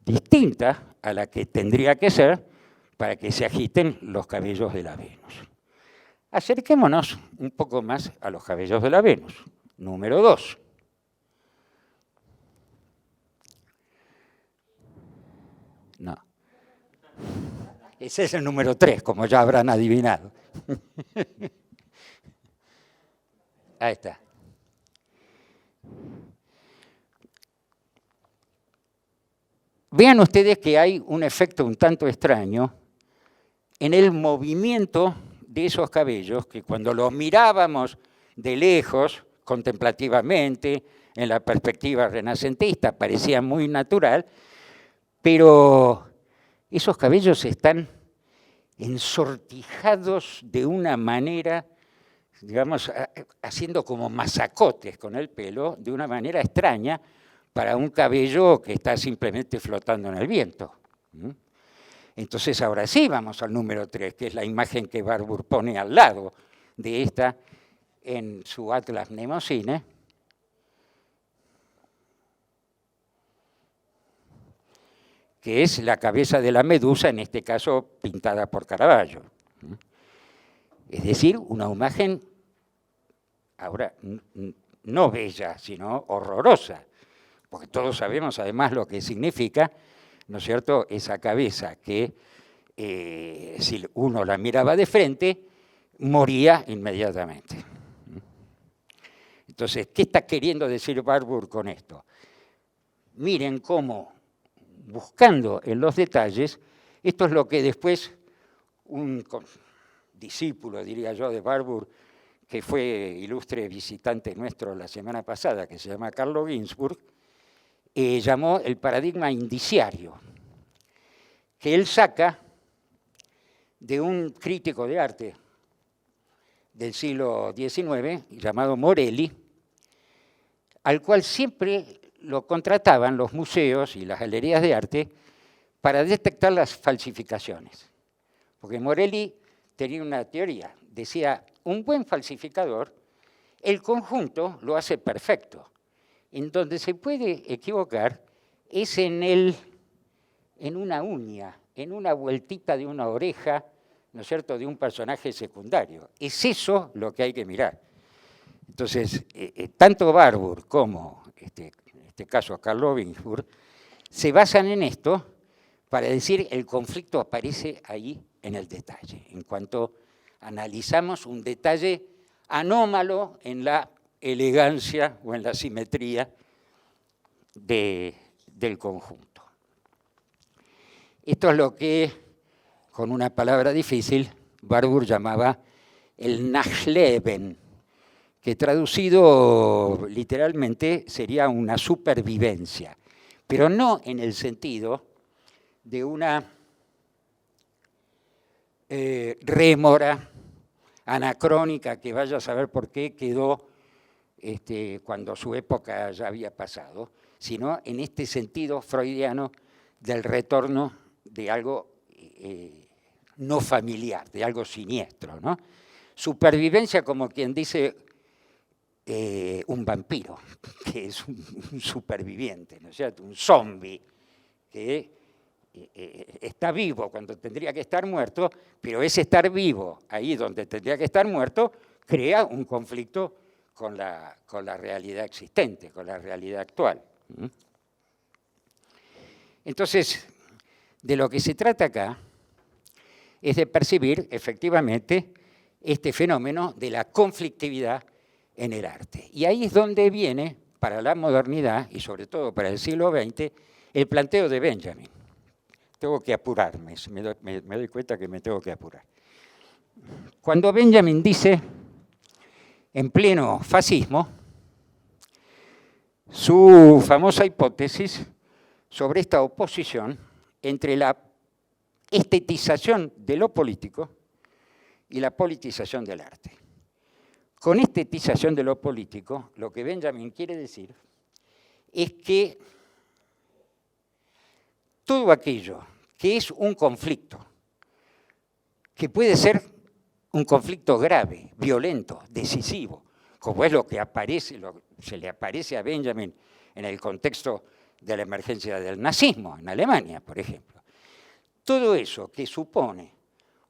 distinta a la que tendría que ser para que se agiten los cabellos de la Venus. Acerquémonos un poco más a los cabellos de la Venus. Número 2. No. Ese es el número 3, como ya habrán adivinado. Ahí está. Vean ustedes que hay un efecto un tanto extraño en el movimiento de esos cabellos, que cuando los mirábamos de lejos, contemplativamente, en la perspectiva renacentista, parecía muy natural, pero esos cabellos están ensortijados de una manera, digamos, haciendo como masacotes con el pelo, de una manera extraña, para un cabello que está simplemente flotando en el viento. Entonces, ahora sí vamos al número 3, que es la imagen que Barbour pone al lado de esta en su Atlas Mnemosyne. Que es la cabeza de la medusa, en este caso pintada por Caravaggio. Es decir, una imagen, ahora, no bella, sino horrorosa, porque todos sabemos además lo que significa, ¿no es cierto?, esa cabeza que si uno la miraba de frente, moría inmediatamente. Entonces, ¿qué está queriendo decir Barbour con esto? Miren cómo, buscando en los detalles, esto es lo que después un discípulo, diría yo, de Barbour, que fue ilustre visitante nuestro la semana pasada, que se llama Carlo Ginzburg, llamó el paradigma indiciario, que él saca de un crítico de arte del siglo XIX, llamado Morelli, al cual siempre lo contrataban los museos y las galerías de arte para detectar las falsificaciones. Porque Morelli tenía una teoría, decía, un buen falsificador, el conjunto lo hace perfecto. En donde se puede equivocar es en una uña, en una vueltita de una oreja, ¿no es cierto?, de un personaje secundario. Es eso lo que hay que mirar. Entonces, tanto Barbour como, en este caso, Carlo Ginzburg, se basan en esto para decir el conflicto aparece ahí en el detalle, en cuanto analizamos un detalle anómalo en la elegancia o en la simetría del conjunto. Esto es lo que, con una palabra difícil, Barbour llamaba el Nachleben, que traducido literalmente sería una supervivencia, pero no en el sentido de una rémora anacrónica que vaya a saber por qué quedó cuando su época ya había pasado, sino en este sentido freudiano del retorno de algo no familiar, de algo siniestro, ¿no? Supervivencia como quien dice un vampiro, que es un superviviente, ¿no es cierto? Un zombie que está vivo cuando tendría que estar muerto, pero ese estar vivo ahí donde tendría que estar muerto crea un conflicto con la realidad existente, con la realidad actual. Entonces, de lo que se trata acá es de percibir efectivamente este fenómeno de la conflictividad en el arte. Y ahí es donde viene, para la modernidad, y sobre todo para el siglo XX, el planteo de Benjamin. Tengo que apurarme, me doy cuenta que me tengo que apurar. Cuando Benjamin dice, en pleno fascismo, su famosa hipótesis sobre esta oposición entre la estetización de lo político y la politización del arte. Con estetización de lo político, lo que Benjamin quiere decir es que todo aquello que es un conflicto, que puede ser un conflicto grave, violento, decisivo, como es lo que se le aparece a Benjamin en el contexto de la emergencia del nazismo en Alemania, por ejemplo. Todo eso que supone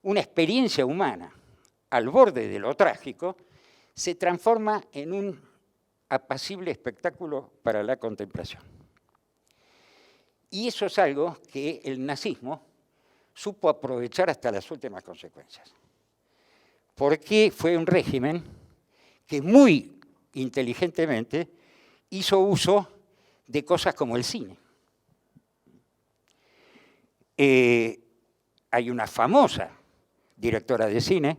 una experiencia humana al borde de lo trágico, se transforma en un apacible espectáculo para la contemplación. Y eso es algo que el nazismo supo aprovechar hasta las últimas consecuencias. Porque fue un régimen que muy inteligentemente hizo uso de cosas como el cine. Hay una famosa directora de cine,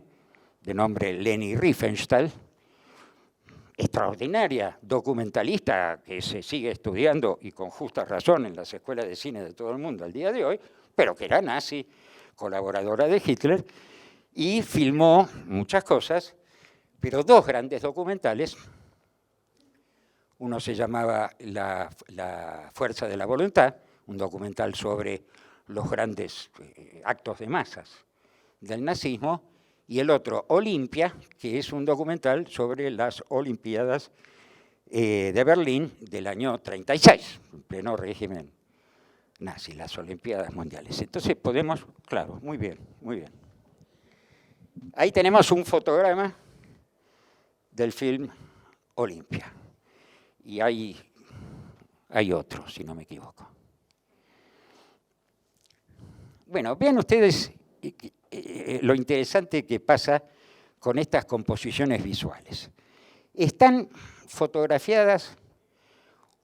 de nombre Leni Riefenstahl, extraordinaria documentalista que se sigue estudiando y con justa razón en las escuelas de cine de todo el mundo al día de hoy, pero que era nazi, colaboradora de Hitler, y filmó muchas cosas, pero dos grandes documentales. Uno se llamaba La fuerza de la voluntad, un documental sobre los grandes actos de masas del nazismo, y el otro, Olimpia, que es un documental sobre las Olimpiadas de Berlín del año 36, en pleno régimen nazi, las Olimpiadas Mundiales. Entonces podemos, claro, muy bien, muy bien. Ahí tenemos un fotograma del film Olimpia. Y hay otro, si no me equivoco. Bueno, vean ustedes lo interesante que pasa con estas composiciones visuales. Están fotografiadas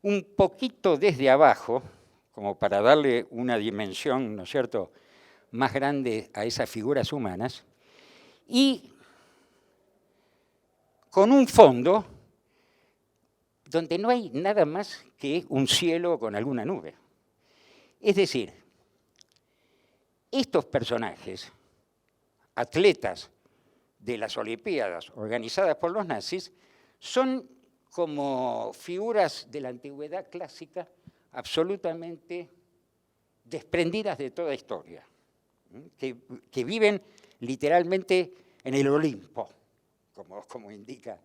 un poquito desde abajo, como para darle una dimensión, ¿no es cierto?, más grande a esas figuras humanas, y con un fondo donde no hay nada más que un cielo con alguna nube. Es decir, estos personajes, atletas de las Olimpiadas organizadas por los nazis, son como figuras de la antigüedad clásica absolutamente desprendidas de toda historia, que viven literalmente en el Olimpo, como indica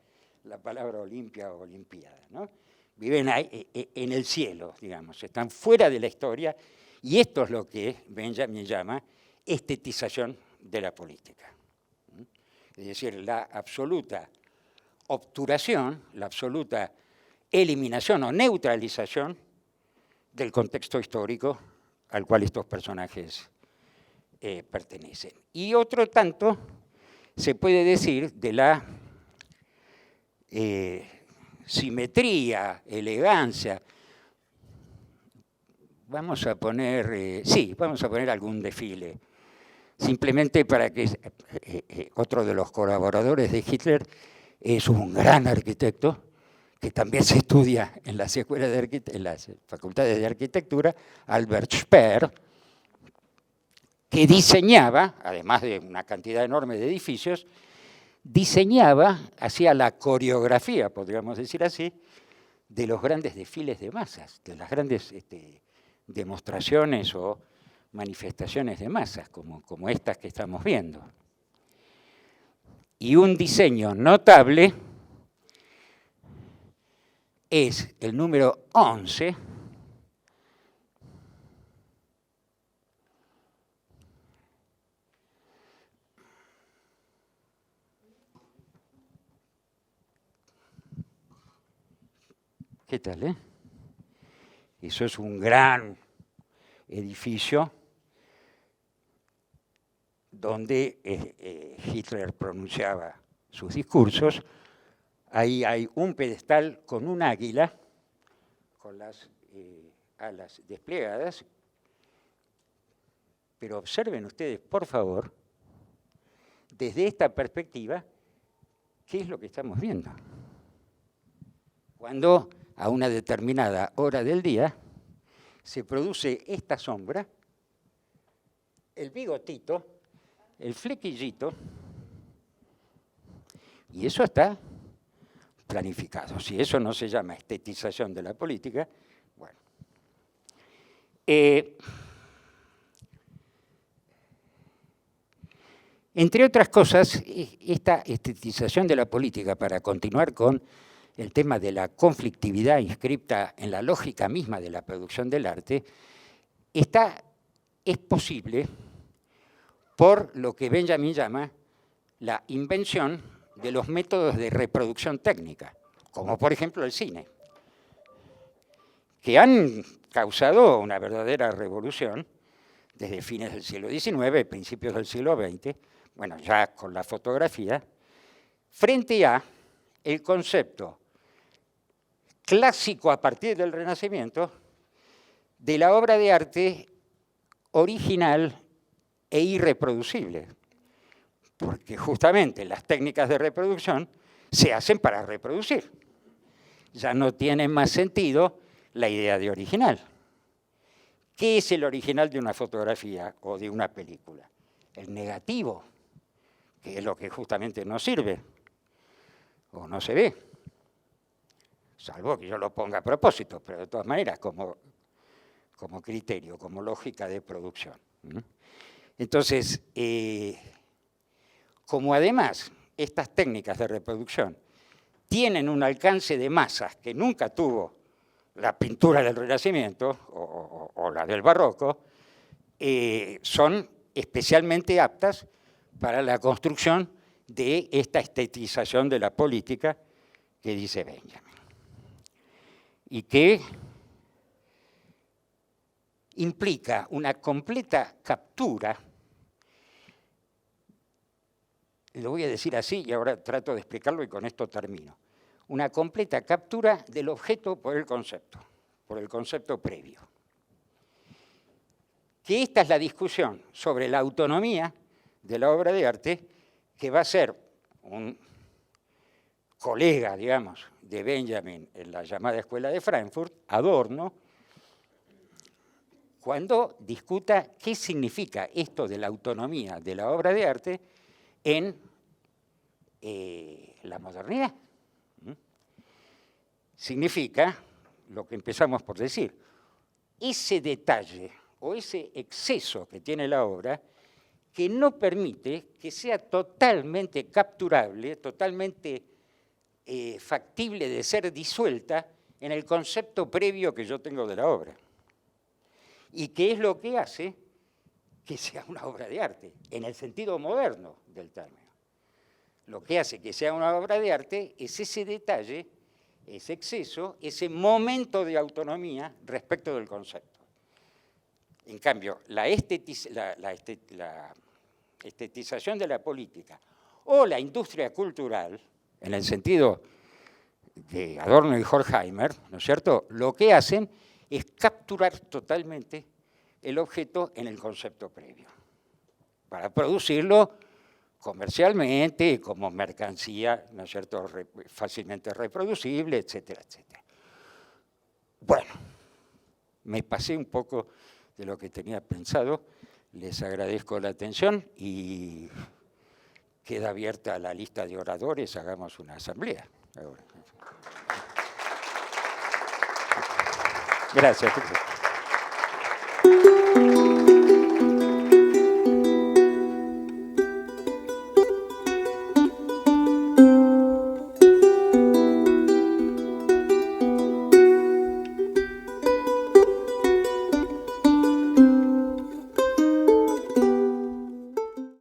la palabra Olimpia o Olimpiada, ¿no? Viven ahí, en el cielo, digamos, están fuera de la historia, y esto es lo que Benjamin llama estetización de la política. Es decir, la absoluta obturación, la absoluta eliminación o neutralización del contexto histórico al cual estos personajes pertenecen. Y otro tanto se puede decir de la simetría, elegancia. Vamos a poner, vamos a poner algún desfile, simplemente para que otro de los colaboradores de Hitler es un gran arquitecto, que también se estudia en las escuelas en las facultades de arquitectura, Albert Speer, que diseñaba, además de una cantidad enorme de edificios, hacía la coreografía, podríamos decir así, de los grandes desfiles de masas, de las grandes demostraciones o manifestaciones de masas, como estas que estamos viendo. Y un diseño notable es el número 11, ¿qué tal, Eso es un gran edificio donde Hitler pronunciaba sus discursos. Ahí hay un pedestal con un águila, con las alas desplegadas. Pero observen ustedes, por favor, desde esta perspectiva, ¿qué es lo que estamos viendo? Cuando a una determinada hora del día se produce esta sombra, el bigotito, el flequillito, y eso está planificado. Si eso no se llama estetización de la política, bueno. Entre otras cosas, esta estetización de la política, para continuar con el tema de la conflictividad inscripta en la lógica misma de la producción del arte, es posible por lo que Benjamin llama la invención de los métodos de reproducción técnica, como por ejemplo el cine, que han causado una verdadera revolución desde fines del siglo XIX, principios del siglo XX, bueno, ya con la fotografía, frente a el concepto clásico a partir del Renacimiento de la obra de arte original e irreproducible, porque justamente las técnicas de reproducción se hacen para reproducir. Ya no tiene más sentido la idea de original. ¿Qué es el original de una fotografía o de una película? El negativo, que es lo que justamente no sirve o no se ve, salvo que yo lo ponga a propósito, pero de todas maneras como criterio, como lógica de producción. Entonces, como además estas técnicas de reproducción tienen un alcance de masas que nunca tuvo la pintura del Renacimiento o la del Barroco, son especialmente aptas para la construcción de esta estetización de la política que dice Benjamin. Y que implica una completa captura, lo voy a decir así y ahora trato de explicarlo y con esto termino, una completa captura del objeto por el concepto previo. Que esta es la discusión sobre la autonomía de la obra de arte que va a ser un colega, digamos, de Benjamin en la llamada Escuela de Frankfurt, Adorno, cuando discuta qué significa esto de la autonomía de la obra de arte en la modernidad. Significa, lo que empezamos por decir, ese detalle o ese exceso que tiene la obra que no permite que sea totalmente capturable, totalmente factible de ser disuelta en el concepto previo que yo tengo de la obra. ¿Y qué es lo que hace que sea una obra de arte? En el sentido moderno del término. Lo que hace que sea una obra de arte es ese detalle, ese exceso, ese momento de autonomía respecto del concepto. En cambio, la estetización de la política o la industria cultural, en el sentido de Adorno y Horkheimer, ¿no es cierto?, lo que hacen es capturar totalmente el objeto en el concepto previo, para producirlo comercialmente, como mercancía, ¿no es cierto?, fácilmente reproducible, etcétera, etcétera. Bueno, me pasé un poco de lo que tenía pensado, les agradezco la atención y queda abierta la lista de oradores, hagamos una asamblea. Ahora. Gracias.